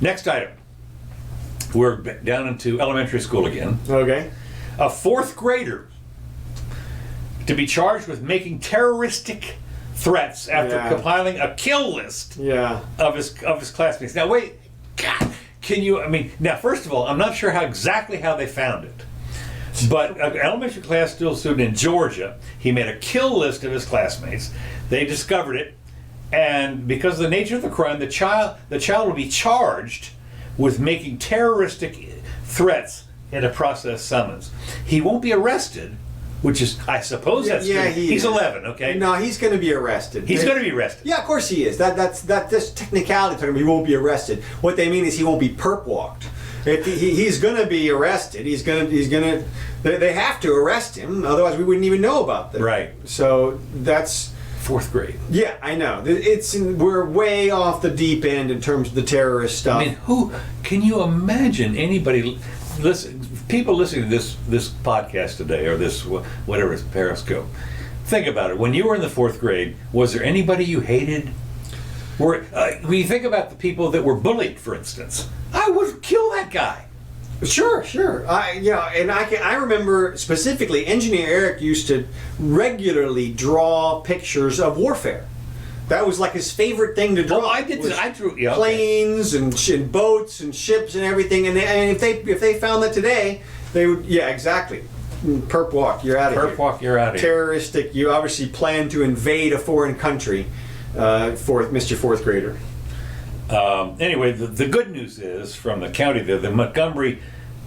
Next item. We're down into elementary school again. Okay. A fourth grader to be charged with making terroristic threats after compiling a kill list of his classmates. Now wait, God, can you? I mean, now first of all, I'm not sure exactly how they found it. But an elementary class student in Georgia, he made a kill list of his classmates. They discovered it, and because of the nature of the crime, the child will be charged with making terroristic threats in a process summons. He won't be arrested, which is, I suppose, he's 11. Okay. No, he's going to be arrested. He's going to be arrested. Yeah, of course he is. That's technicality. He won't be arrested. What they mean is he won't be perp walked. If he's going to be arrested, he's going to. They have to arrest him, otherwise we wouldn't even know about this. Right. So that's fourth grade. Yeah, I know. We're way off the deep end in terms of the terrorist stuff. I mean, who can you imagine anybody? People listening to this podcast today, or this whatever it's Periscope. Think about it. When you were in the fourth grade, was there anybody you hated? When you think about the people that were bullied, for instance, I would kill that guy. Sure. I remember specifically, Engineer Eric used to regularly draw pictures of warfare. That was like his favorite thing to draw. Oh, I did. I drew planes and boats and ships and everything. And if they found that today, they would. Yeah, exactly. Perp walk, you're out of here. Perp walk, you're out of here. Terroristic. You obviously plan to invade a foreign country, Mr. Fourth Grader. Anyway, the good news is from the county, the Montgomery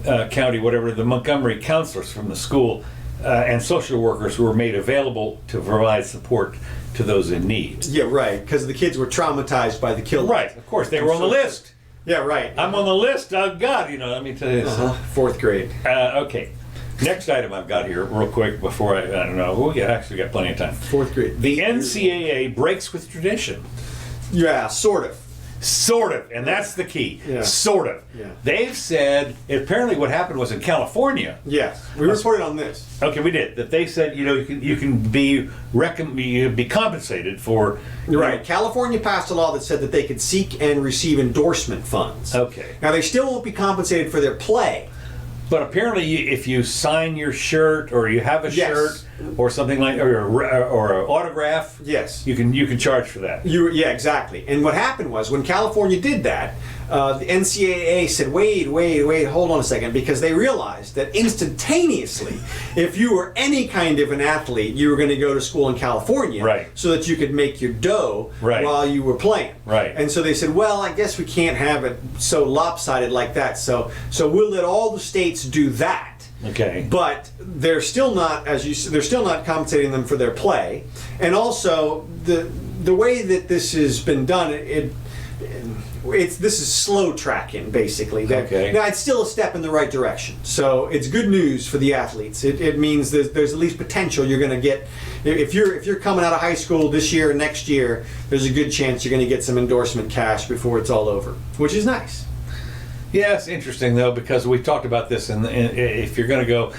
County, the Montgomery counselors from the school and social workers were made available to provide support to those in need. Yeah, right, because the kids were traumatized by the kill. Right, of course, they were on the list. Yeah, right. I'm on the list. Oh, God, let me tell you this. Fourth grade. Okay. Next item I've got here, real quick, before I don't know. We actually got plenty of time. Fourth grade. The NCAA breaks with tradition. Yeah, sort of. Sort of, and that's the key. Yeah. Sort of. Yeah. They've said, apparently what happened was in California. Yes, we reported on this. Okay, we did. That they said, you can be compensated for. Right. California passed a law that said that they could seek and receive endorsement funds. Okay. Now, they still won't be compensated for their play. But apparently, if you sign your shirt or you have a Yes. shirt or something like, or an autograph, Yes. you can charge for that. Yeah, exactly. And what happened was when California did that, the NCAA said, wait, hold on a second, because they realized that instantaneously, if you were any kind of an athlete, you were going to go to school in California, Right. so that you could make your dough Right. while you were playing. Right. And so they said, well, I guess we can't have it so lopsided like that. So we'll let all the states do that. Okay. But they're still not, as you said, they're still not compensating them for their play, and also the way that this has been done, this is slow tracking basically. Okay. Now it's still a step in the right direction, so it's good news for the athletes. It means there's at least potential you're going to get if you're coming out of high school this year or next year. There's a good chance you're going to get some endorsement cash before it's all over, which is nice. Yeah, it's interesting though, because we talked about this, and if you're going to go,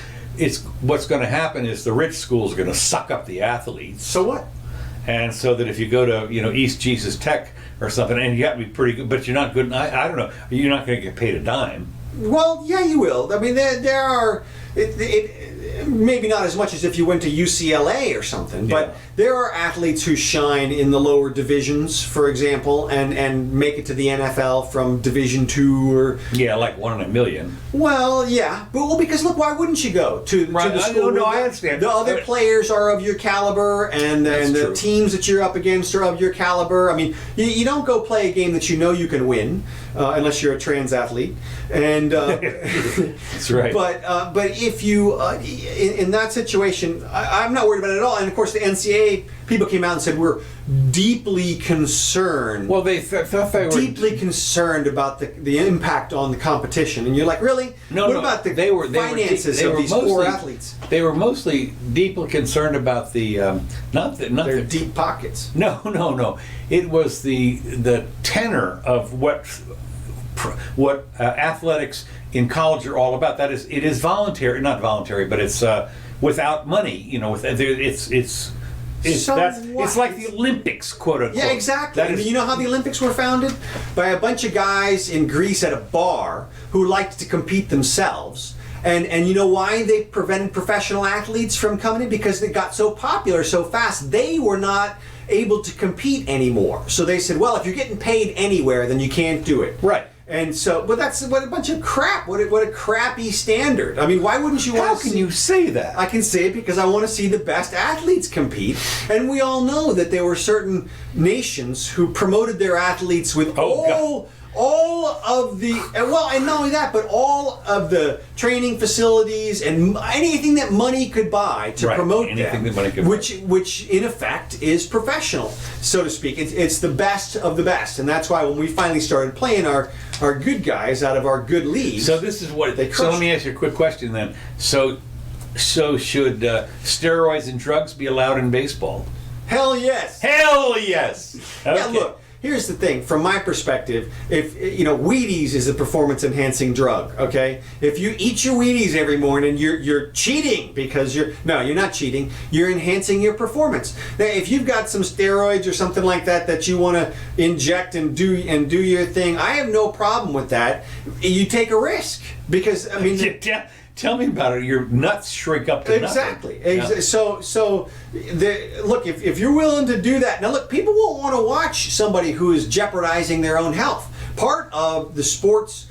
what's going to happen is the rich schools are going to suck up the athletes, So what? and so that if you go to East Jesus Tech or something, and you got to be pretty good, but you're not good. I don't know, you're not going to get paid a dime. Well, yeah, you will. I mean, there are maybe not as much as if you went to UCLA or something, Yeah. but there are athletes who shine in the lower divisions, for example, and make it to the NFL from Division II or. Yeah, like 1 in a million. Well, yeah, but because look, why wouldn't you go to Right, the school? no, where I understand. The other players are of your caliber, and That's the true. teams that you're up against are of your caliber. I mean, you don't go play a game that you know you can win, unless you're a trans athlete, and. That's right. But if you in that situation, I'm not worried about it at all. And of course, the NCAA people came out and said we're deeply concerned. Well, they thought they were deeply concerned about the impact on the competition. And you're like, really? No, what no, about the they were finances they of were these poor athletes? They were mostly deeply concerned about the not Their the deep pockets. No. It was the tenor of what athletics in college are all about. That is, it is voluntary, not voluntary, but it's without money. So what? It's like the Olympics, quote unquote. Yeah, exactly. That is, you know how the Olympics were founded? By a bunch of guys in Greece at a bar who liked to compete themselves. And you know why they prevented professional athletes from coming in? Because they got so popular so fast, they were not able to compete anymore. So they said, well, if you're getting paid anywhere, then you can't do it. Right. And so, but that's what a bunch of crap. What a crappy standard. I mean, why wouldn't you want How to can see? you say that? I can say it because I want to see the best athletes compete. And we all know that there were certain nations who promoted their athletes with all of the, well, and not only that, but all of the training facilities and anything that money could buy to Right, promote anything them, that money could buy. which in effect is professional, so to speak. It's the best of the best, and that's why when we finally started playing our good guys out of our good leagues. So this is what. They So let crushed. me ask you a quick question then. So should steroids and drugs be allowed in baseball? Hell yes. Hell yes. Yeah, Okay. look. Here's the thing, from my perspective, if Wheaties is a performance-enhancing drug, okay? If you eat your Wheaties every morning, you're cheating because you're not cheating. You're enhancing your performance. Now, if you've got some steroids or something like that you want to inject and do your thing, I have no problem with that. You take a risk because I mean. Tell me about it. Your nuts shrink up to Exactly. nothing. Yeah. So look, if you're willing to do that, now look, people won't want to watch somebody who is jeopardizing their own health. Part of the sports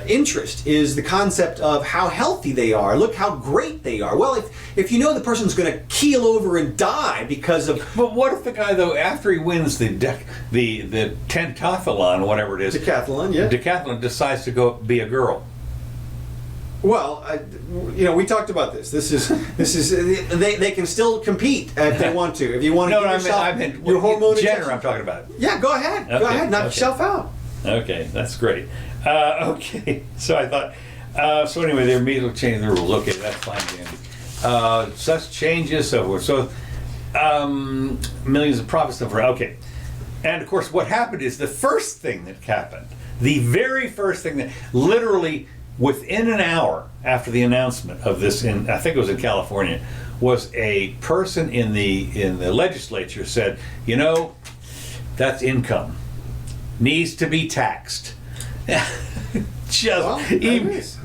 interest is the concept of how healthy they are. Look how great they are. Well, if you know the person's going to keel over and die because of. But what if the guy, though, after he wins the tentathlon, whatever it is, decathlon, decides to go be a girl? Well, we talked about this. This is they can still compete if they want to. If you want to give yourself your hormone gender, injection. I'm talking about. Yeah, go ahead. Go ahead. Knock yourself out. Okay, that's great. Okay, so I thought. So anyway, they're immediately changing the rules. Okay, that's fine, Dandy. Such changes, so forth. So millions of profits. Okay. And of course, what happened is the first thing that happened, the very first thing that literally within an hour after the announcement of this, I think it was in California, was a person in the legislature said, that's income, needs to be taxed.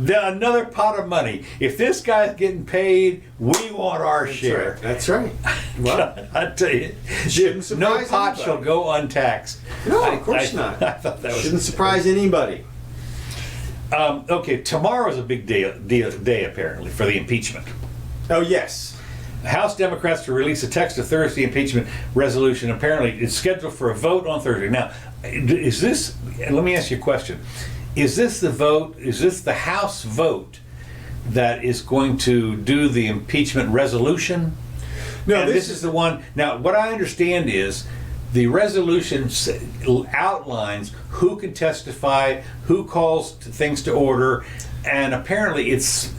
Another pot of money. If this guy's getting paid, we want our share. Right. That's right. Well, I tell you, no pot shall go untaxed. No, of course not. I thought that shouldn't surprise anybody. Okay, tomorrow is a big day apparently for the impeachment. Oh yes. House Democrats to release a text of Thursday impeachment resolution. Apparently, it's scheduled for a vote on Thursday. Now, is this? Let me ask you a question. Is this the vote? Is this the House vote that is going to do the impeachment resolution? No, this is the one. Now, what I understand is the resolution outlines who can testify, who calls things to order, and apparently it's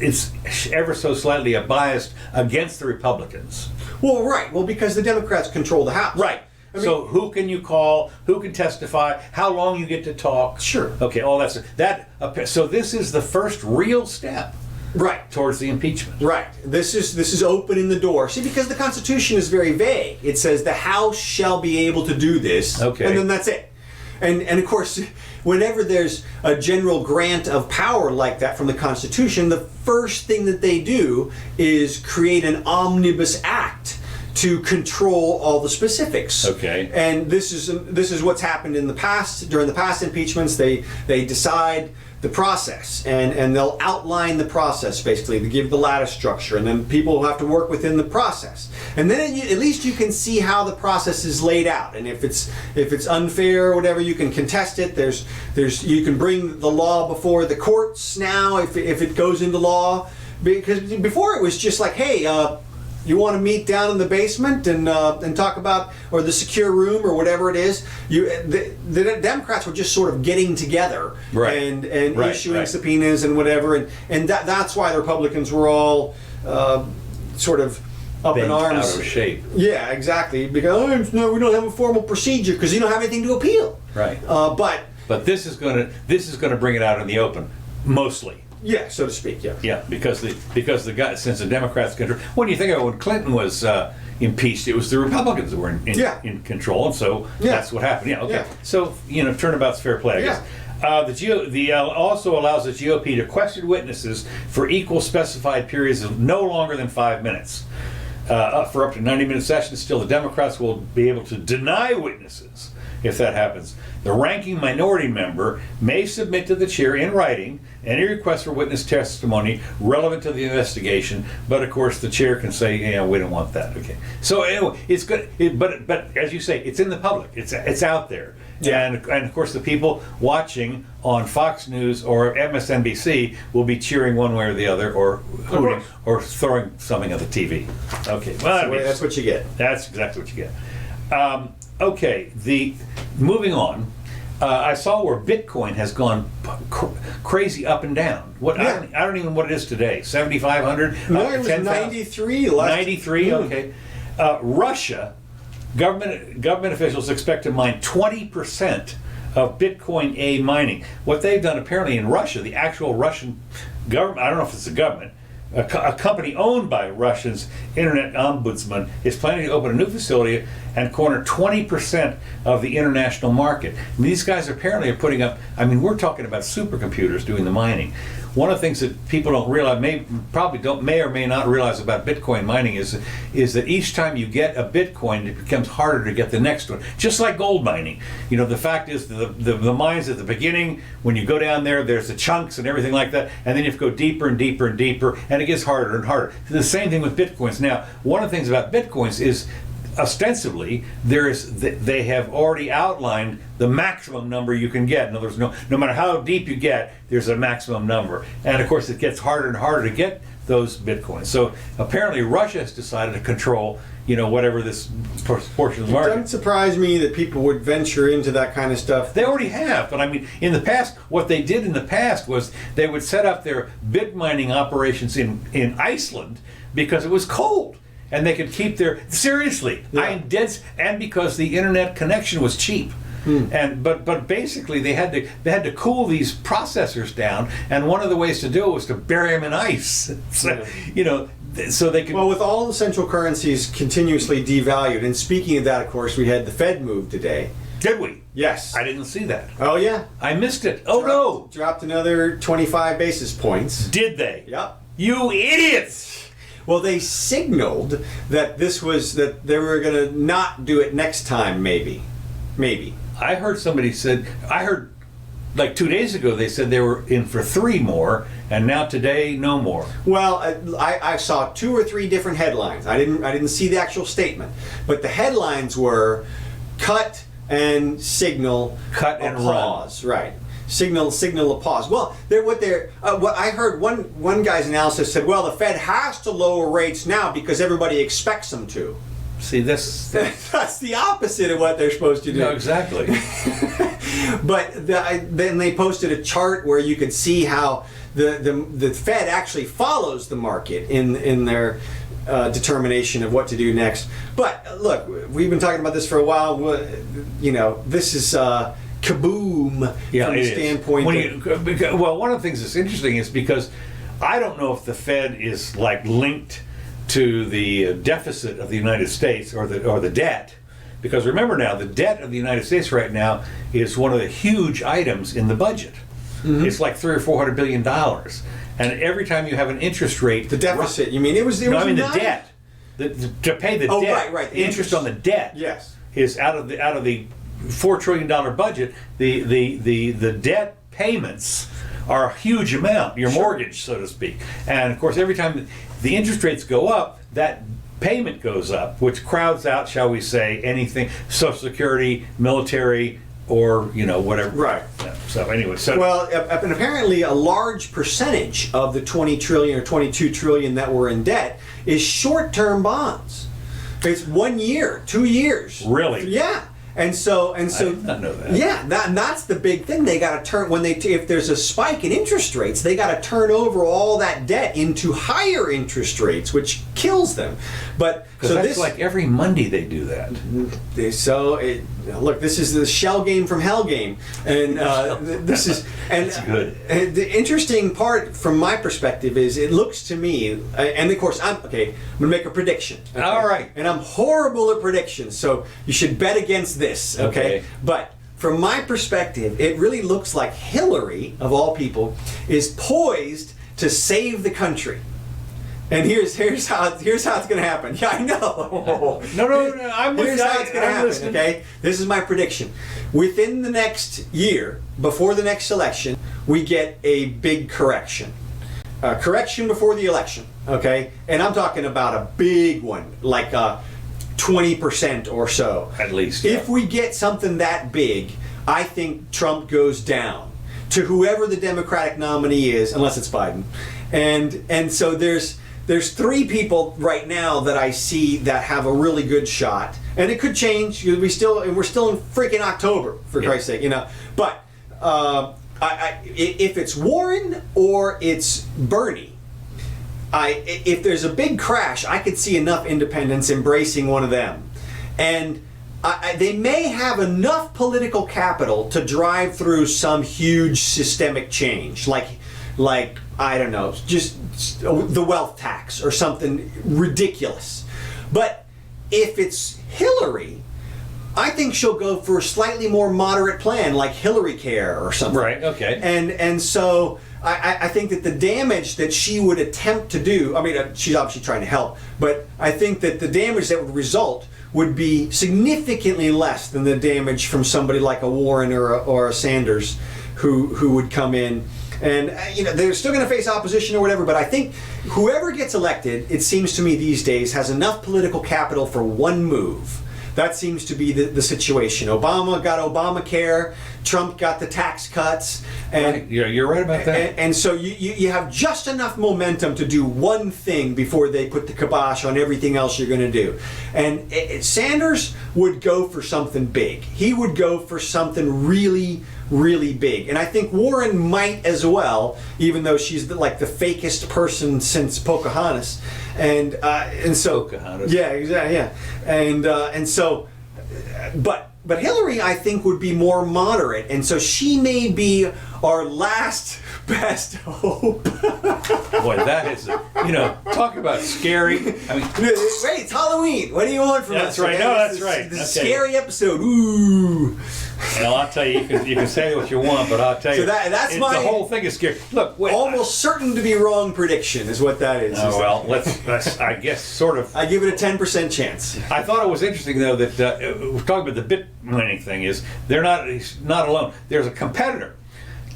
ever so slightly biased against the Republicans. Well, right. Well, because the Democrats control the House. Right. So who can you call? Who can testify? How long you get to talk? Sure. Okay. All that. So this is the first real step. Right. Towards the impeachment. Right. This is opening the door. See, because the Constitution is very vague. It says the House shall be able to do this. Okay. And then that's it. And of course, whenever there's a general grant of power like that from the Constitution, the first thing that they do is create an omnibus act to control all the specifics. Okay. And this is what's happened in the past. During the past impeachments, they decide the process and they'll outline the process basically. They give the lattice structure, and then people will have to work within the process. And then at least you can see how the process is laid out. And if it's unfair or whatever, you can contest it. You can bring the law before the courts now if it goes into law. Because before it was just like, hey, you want to meet down in the basement and talk about, or the secure room or whatever it is. The Democrats were just sort of getting together, right, and issuing subpoenas and whatever, and that's why the Republicans were all sort of up in arms, out of shape. Yeah, exactly. Because no, we don't have a formal procedure because you don't have anything to appeal. Right. But this is going to bring it out in the open, mostly. Yeah, so to speak. Yeah. Yeah, because the guy, since the Democrats control. When you think of it, when Clinton was impeached, it was the Republicans that were in control, and so that's what happened. Yeah. Okay. Yeah. So turnabout's fair play, I guess. The also allows the GOP to question witnesses for equal specified periods of no longer than 5 minutes. For up to 90-minute sessions, still the Democrats will be able to deny witnesses if that happens. The ranking minority member may submit to the chair in writing any request for witness testimony relevant to the investigation, but of course the chair can say, we don't want that. Okay. So anyway, it's good, but as you say, it's in the public. It's out there. Yeah. And of course the people watching on Fox News or MSNBC will be cheering one way or the other, or hooting, or throwing something at the TV. Okay. Well, that's what you get. That's exactly what you get. Okay, moving on. I saw where Bitcoin has gone crazy up and down. I don't even know what it is today. 7,500. No, it was 93. 93. Okay. Russia government officials expect to mine 20% of Bitcoin A mining. What they've done apparently in Russia, the actual Russian government. I don't know if it's the government. A company owned by Russia's internet ombudsman is planning to open a new facility and corner 20% of the international market. These guys apparently are putting up, we're talking about supercomputers doing the mining. One of the things that people don't realize, may or may not realize about Bitcoin mining is that each time you get a Bitcoin, it becomes harder to get the next one. Just like gold mining. The fact is the mines at the beginning, when you go down there, there's the chunks and everything like that, and then you have to go deeper and deeper and deeper, and it gets harder and harder. The same thing with Bitcoins. Now, one of the things about Bitcoins is ostensibly they have already outlined the maximum number you can get. In other words, no matter how deep you get, there's a maximum number, and of course it gets harder and harder to get those Bitcoins. So apparently Russia has decided to control whatever this portion of the market. It doesn't surprise me that people would venture into that kind of stuff. They already have, but in the past, what they did in the past was they would set up their bit mining operations in Iceland because it was cold. and they could keep their seriously. Yeah. And because the internet connection was cheap. And but basically they had to cool these processors down, and one of the ways to do it was to bury them in ice. So, so they could. Well, with all the central currencies continuously devalued, and speaking of that, of course, we had the Fed move today. Did we? Yes. I didn't see that. Oh yeah. I missed it. Oh no! Dropped another 25 basis points. Did they? Yep. You idiots! Well, they signaled that that they were going to not do it next time, maybe. I heard like 2 days ago they said they were in for 3 more, and now today no more. Well, I saw 2 or 3 different headlines. I didn't see the actual statement, but the headlines were cut and signal, Cut and a pause, right? Signal a pause. Well, what I heard one guy's analysis said, well, the Fed has to lower rates now because everybody expects them to. See, that's That's the opposite of what they're supposed to do. no, exactly. But then they posted a chart where you could see how the Fed actually follows the market in their determination of what to do next. But look, we've been talking about this for a while. This is kaboom from the standpoint. Well, one of the things that's interesting is because I don't know if the Fed is like linked to the deficit of the United States or the debt. Because remember now, the debt of the United States right now is one of the huge items in the budget. Mm-hmm. It's like $300 or $400 billion, and every time you have an interest rate, the deficit. You mean it was? No, I mean the debt. To pay the debt, right. The interest on the debt. Yes. Is out of the $4 trillion budget. The debt payments are a huge amount. Your mortgage, so to speak, and of course, every time the interest rates go up, that payment goes up, which crowds out, shall we say, anything, Social Security, military, or whatever. Right. Yeah. So anyway, well, and apparently a large percentage of the 20 trillion or 22 trillion that were in debt is short-term bonds. It's 1 year, 2 years. Really? Yeah. And so I did not know that. Yeah, that's the big thing. They got to turn if there's a spike in interest rates, they got to turn over all that debt into higher interest rates, which kills them. But so that's like every Monday they do that. Look, this is the shell game from hell game, and this is That's good. The interesting part from my perspective is it looks to me, and of course I'm gonna make a prediction. Okay? All right, and I'm horrible at predictions, so you should bet against this. Okay, but from my perspective, it really looks like Hillary, of all people, is poised to save the country. And here's how it's going to happen. Yeah, I know. No. I'm with you. Here's how it's going to happen. Listening. Okay, this is my prediction. Within the next year, before the next election, we get a big correction. Correction before the election. Okay, and I'm talking about a big one, like 20% or so. At least. If we get something that big, I think Trump goes down to whoever the Democratic nominee is, unless it's Biden. And so there's 3 people right now that I see that have a really good shot, and it could change. We're still in freaking October, for Christ's sake, But if it's Warren or it's Bernie, if there's a big crash, I could see enough independents embracing one of them, and they may have enough political capital to drive through some huge systemic change, like I don't know, just the wealth tax or something ridiculous. But if it's Hillary, I think she'll go for a slightly more moderate plan, like Hillary Care or something. Right. Okay. And so I think that the damage that she would attempt to do, I mean, she's obviously trying to help, but I think that the damage that would result would be significantly less than the damage from somebody like a Warren or a Sanders who would come in. And they're still going to face opposition or whatever, but I think whoever gets elected, it seems to me these days, has enough political capital for one move. That seems to be the situation. Obama got Obamacare, Trump got the tax cuts, and right. You're right about that. And so you have just enough momentum to do one thing before they put the kibosh on everything else you're going to do. And Sanders would go for something big. He would go for something really really big. And I think Warren might as well, even though she's like the fakest person since Pocahontas. And so Pocahontas. Yeah, exactly. Yeah. And so but Hillary, I think, would be more moderate, and so she may be our last best hope. Boy, that is, talk about scary. I mean, Wait, it's Halloween. What do you want from us? That's right. No, that's right. This Okay. scary episode. Ooh. Well, I'll tell you, you can say what you want, but I'll tell you, So that's the whole thing is scary. Look, wait, Almost certain to be wrong prediction is what that is. Oh, well, let's, I guess, sort of. I give it a 10% chance. I thought it was interesting, though, that we're talking about the bit mining thing. Is he's not alone. There's a competitor,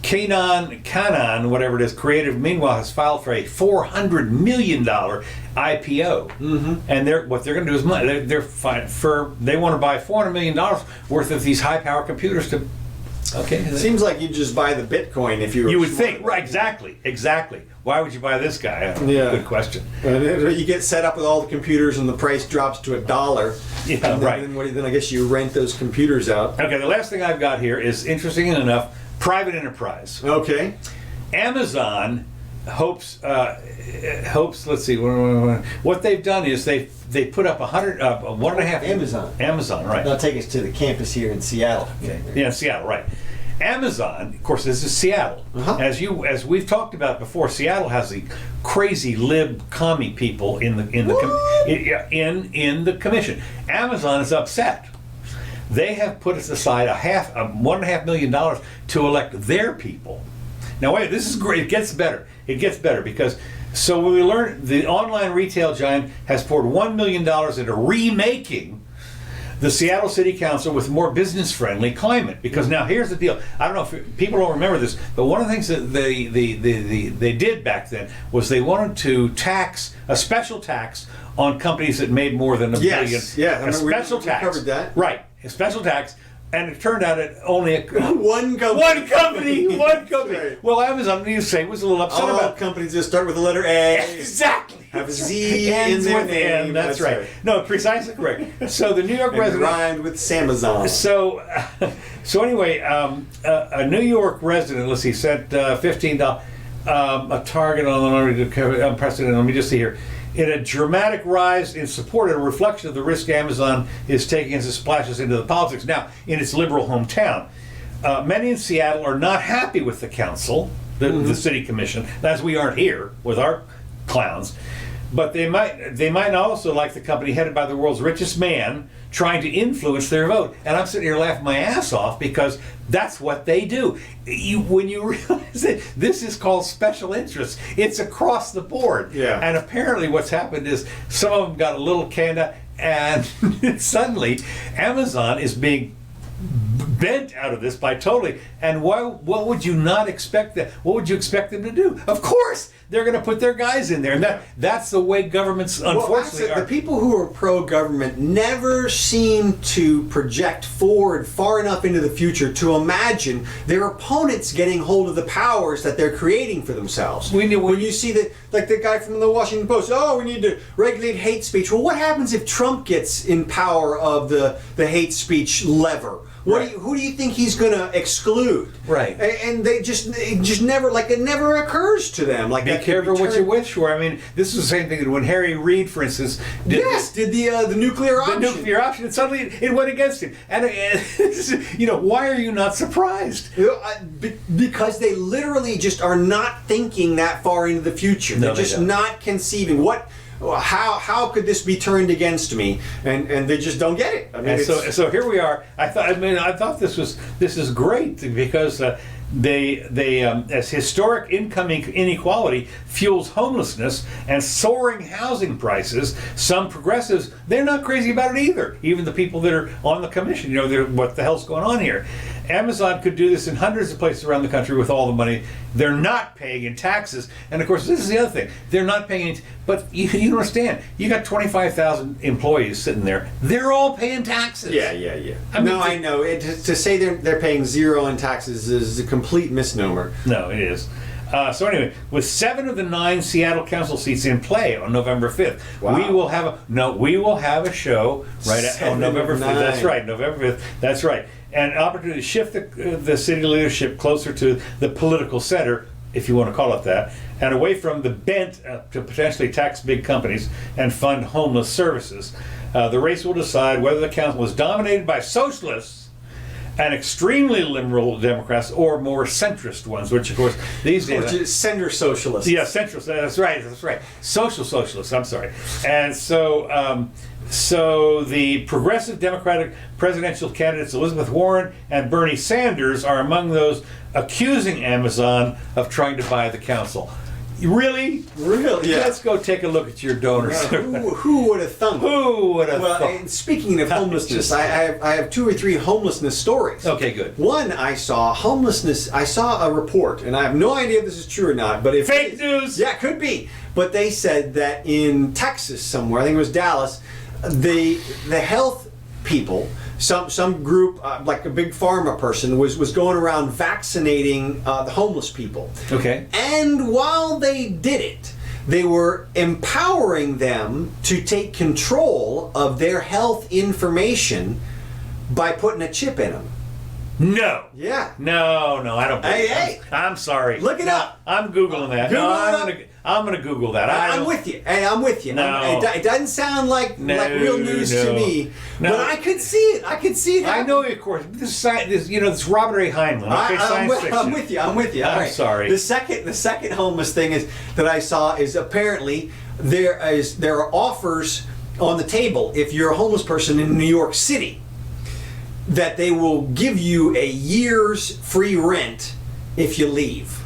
Canon, whatever it is. Creative, meanwhile, has filed for a $400 million IPO, and what they're going to do is money. They want to buy $400 million worth of these high-power computers to. Okay. It seems like you just buy the Bitcoin if you were. You would think, right? Exactly. Why would you buy this guy? Yeah. Good question. You get set up with all the computers and the price drops to $1. Yeah, and right. Then I guess you rent those computers out. Okay, the last thing I've got here is, interesting enough, private enterprise. Okay. Amazon hopes. Let's see. What they've done is they put up 1.5. Amazon, right? That'll take us to the campus here in Seattle. Okay. Yeah, Seattle, right. Amazon, of course, this is Seattle. Uh-huh. As we've talked about before, Seattle has the crazy lib commie people in the commission. Amazon is upset. They have put aside $1.5 million to elect their people. Now wait, this is great. It gets better. Because when we learn the online retail giant has poured $1 million into remaking the Seattle City Council with more business-friendly climate. Because now here's the deal. I don't know if people don't remember this, but one of the things that they did back then was they wanted to tax a special tax on companies that made more than $1 billion. Yeah, a special tax. We covered that. Right, a special tax. And it turned out it only one company. One company. Right. Well, Amazon, you say, was a little upset All about companies that start with the letter A. Exactly. Have a Z in Ends their with name. N. That's right. No, precisely correct. So the New York And resident rhymed with Samazon. So anyway, a New York resident, let's see, sent $15 a target on unprecedented. Let me just see here. In a dramatic rise in support and a reflection of the risk Amazon is taking as it splashes into the politics now in its liberal hometown. Many in Seattle are not happy with the council, the city commission, as we aren't here with our clowns. But they might also like the company headed by the world's richest man trying to influence their vote. And I'm sitting here laughing my ass off because that's what they do. When you realize that this is called special interests, it's across the board. Yeah. And apparently what's happened is some of them got a little canned and suddenly Amazon is being bent out of this by totally. And what would you not expect that? What would you expect them to do? Of course, they're going to put their guys in there, and that's the way governments unfortunately are. The people who are pro-government never seem to project forward far enough into the future to imagine their opponents getting hold of the powers that they're creating for themselves. When you see like the guy from the Washington Post, we need to regulate hate speech. Well, what happens if Trump gets in power of the hate speech lever? Who do you think he's going to exclude? Right. And it just never occurs to them. Like, be careful what you wish for. I mean, this is the same thing that when Harry Reid, for instance, did the nuclear option. The nuclear option, and suddenly it went against him. And why are you not surprised? Because they literally just are not thinking that far into the future. No, They're just not conceiving how could this be turned against me, and they just don't get it. I mean, so here we are. I thought this is great because as historic income inequality fuels homelessness and soaring housing prices. Some progressives, they're not crazy about it either. Even the people that are on the commission, what the hell's going on here? Amazon could do this in hundreds of places around the country with all the money they're not paying in taxes. And of course, this is the other thing. They're not paying, but you don't understand. You got 25,000 employees sitting there. They're all paying taxes. Yeah. I know. To say they're paying zero in taxes is a complete misnomer. No, it is. So anyway, with 7 of the 9 Seattle Council seats in play on November 5th, we will have a show right on November 5th. That's right, November 5th. That's right. an opportunity to shift the city leadership closer to the political center, if you want to call it that, and away from the bent to potentially tax big companies and fund homeless services. The race will decide whether the council is dominated by socialists and extremely liberal Democrats or more centrist ones, which of course these days... Center socialists. Yeah, centrist, that's right. Social socialists, I'm sorry. And so the progressive Democratic presidential candidates Elizabeth Warren and Bernie Sanders are among those accusing Amazon of trying to buy the council. Really? Really? Yeah. Let's go take a look at your donors. Who would have thunk? Who would have Well, thought? and speaking of homelessness, I have 2 or 3 homelessness stories. Okay, good. One, I saw a report, and I have no idea if this is true or not, but if Fake news! Yeah, it could be. But they said that in Texas somewhere, I think it was Dallas, the health people, some group, like a big pharma person, was going around vaccinating the homeless people. Okay. And while they did it, they were empowering them to take control of their health information by putting a chip in them. No. Yeah. No, I don't believe Hey. I'm sorry. Look it up. I'm Googling that. Google No, it I'm gonna Google that. I'm with you. Hey, I'm with you. No. It doesn't sound like real news to me, No. but I could see it. I could see it I happening. know, of course. This Robert A. Heinlein. Okay, science fiction. I'm with you. I'm with you. All I'm right. sorry. The second homeless thing is that I saw is apparently there are offers on the table if you're a homeless person in New York City that they will give you a year's free rent if you leave.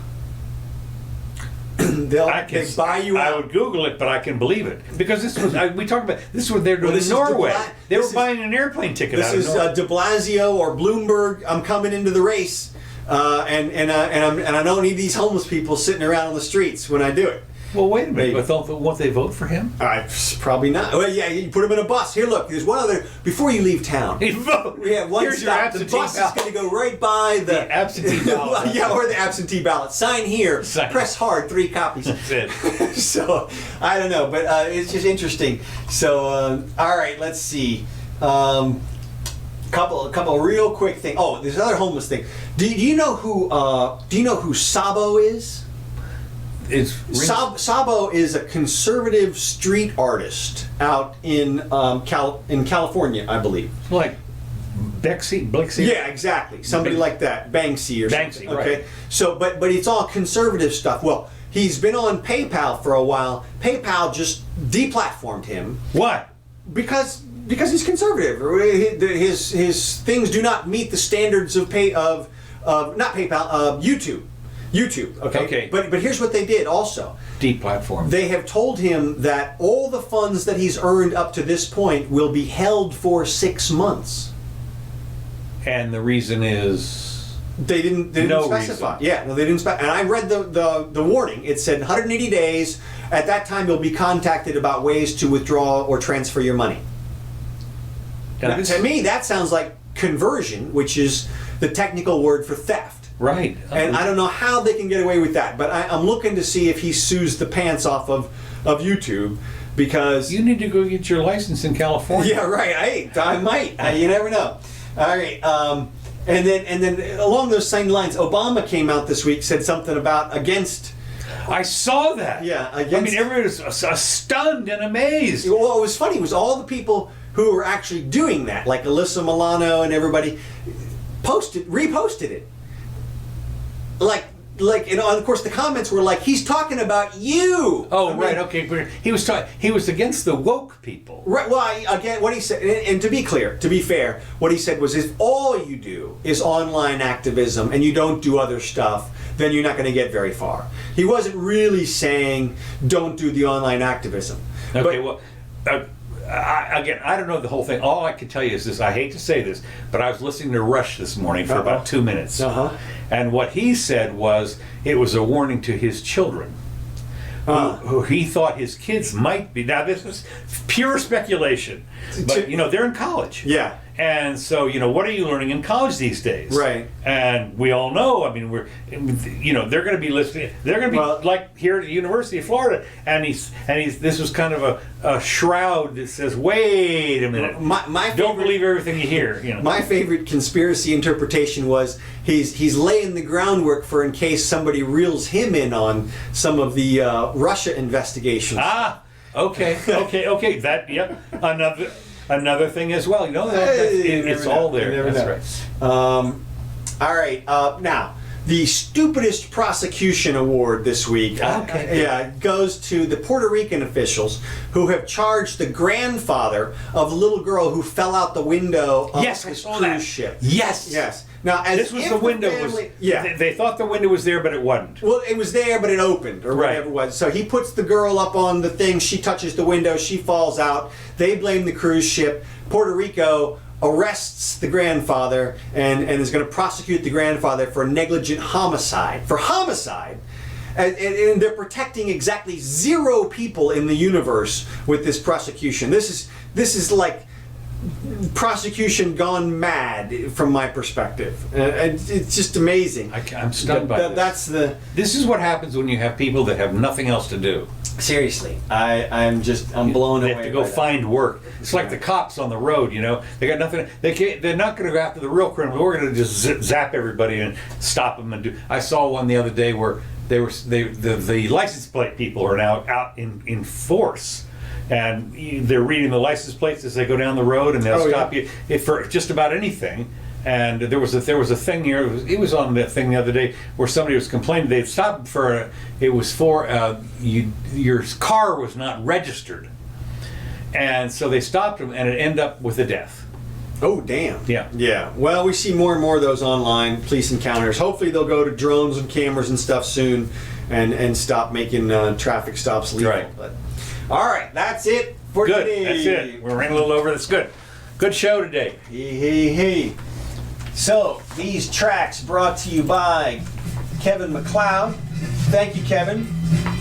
They buy you out. I would Google it, but I can believe it because this was we talked about this. Was they're doing this in is Norway? They were this is- buying an airplane ticket. This out of is Norway. De Blasio or Bloomberg. I'm coming into the race, and I don't need these homeless people sitting around on the streets when I do it. Well, wait a minute. Maybe. But won't they vote for him? Probably not. Well, yeah, you put them in a bus. Here, look. There's one other before you leave town. He'd vote. We have one Here's your stop. The absentee bus ballot. is going to go right by the absentee ballot. Yeah, or the absentee ballot. Sign here. Sign. Press hard. 3 copies. That's it. So I don't know, but it's just interesting. So all right, let's see. Couple real quick things. Oh, there's another homeless thing. Do you know who Sabo is? Sabo is a conservative street artist out in California, I believe. Like Blixie? Yeah, exactly. Somebody like that, Banksy or Banksy, something. right. Okay, so but it's all conservative stuff. Well, he's been on PayPal for a while. PayPal just deplatformed him. Why? Because he's conservative. His things do not meet the standards of not PayPal, YouTube. Okay. But here's what they did also. Deplatformed. They have told him that all the funds that he's earned up to this point will be held for 6 months. And the reason is They didn't No specify. reason. Yeah, no, they didn't specify. And I read the warning. It said 180 days. At that time, you'll be contacted about ways to withdraw or transfer your money. Now, to me, that sounds like conversion, which is the technical word for theft. right. And I don't know how they can get away with that, but I'm looking to see if he sues the pants off of YouTube because... You need to go get your license in California. Yeah, right. I might. You never know. All right. And then along those same lines, Obama came out this week, said something about against... I saw that. Yeah, I against... mean, everybody was stunned and amazed. Well, what was funny was all the people who were actually doing that, like Alyssa Milano and everybody, reposted it. And of course the comments were like, he's talking about you. Oh, right, okay. But he was against the woke people. Right. Well, again, what he said, and to be clear, to be fair, what he said was, if all you do is online activism and you don't do other stuff, then you're not going to get very far. He wasn't really saying don't do the online activism. Okay. I don't know the whole thing. All I can tell you is this. I hate to say this, but I was listening to Rush this morning for about 2 minutes. And what he said was it was a warning to his children. Who he thought his kids might be. Now, this is pure speculation. But, they're in college. Yeah. And so, what are you learning in college these days? Right. And we all know, I mean, they're going to be listening. They're going to be like here at the University of Florida, and this was kind of a shroud that says, wait a minute, don't believe everything you hear. My favorite conspiracy interpretation was he's laying the groundwork for in case somebody reels him in on some of the Russia investigations. Ah, okay. That, Another thing as well, it's all there. That's right. All right. Now, the stupidest prosecution award this week goes to the Puerto Rican officials who have charged the grandfather of a little girl who fell out the window of his cruise ship. Yes. Now, this was the window. They thought the window was there, but it wasn't. Well, it was there, but it opened, or whatever it was. So he puts the girl up on the thing. She touches the window. She falls out. They blame the cruise ship. Puerto Rico arrests the grandfather and is going to prosecute the grandfather for negligent homicide. For homicide. And they're protecting exactly 0 people in the universe with this prosecution. This is like prosecution gone mad from my perspective. It's just amazing. I'm stunned by this. This is what happens when you have people that have nothing else to do. Seriously, I'm blown away. They have to go find work. It's like the cops on the road. They got nothing. They're not going to go after the real criminal. We're going to just zap everybody and stop them and do. I saw one the other day where the license plate people are now out in force. And they're reading the license plates as they go down the road, and they'll stop you for just about anything. And there was a thing here. It was on the thing the other day where somebody was complaining. They'd stopped for your car was not registered, and so they stopped them, and it ended up with a death. Oh, damn. Yeah. Well, we see more and more of those online police encounters. Hopefully, they'll go to drones and cameras and stuff soon, and stop making traffic stops legal. Right. But, all right, that's it for today. That's it. We're running a little over. That's good. Good show today. Hey. So, these tracks brought to you by Kevin MacLeod. Thank you, Kevin,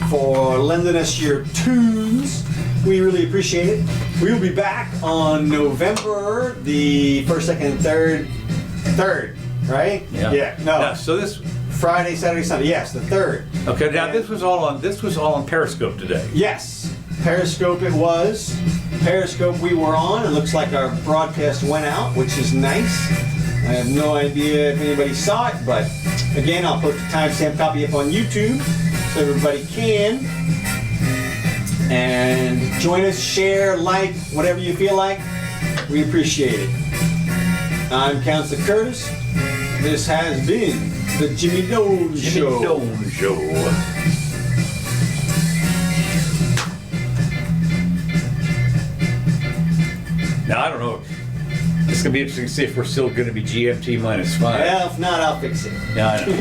for lending us your tunes. We really appreciate it. We will be back on November the 1st, 2nd, and 3rd, right? Yeah. No. So this Friday, Saturday, Sunday. Yes, the 3rd. Okay. Now this was all on Periscope today. Yes. Periscope it was. Periscope we were on. It looks like our broadcast went out, which is nice. I have no idea if anybody saw it, but again, I'll post a timestamp copy up on YouTube so everybody can. And join us, share, like, whatever you feel like. We appreciate it. I'm Counselor Curtis. This has been the Jimmy Doane Show. Doane Show. Now, I don't know. It's going to be interesting to see if we're still going to be GMT -5. Well, if not, I'll fix it. Yeah, I know.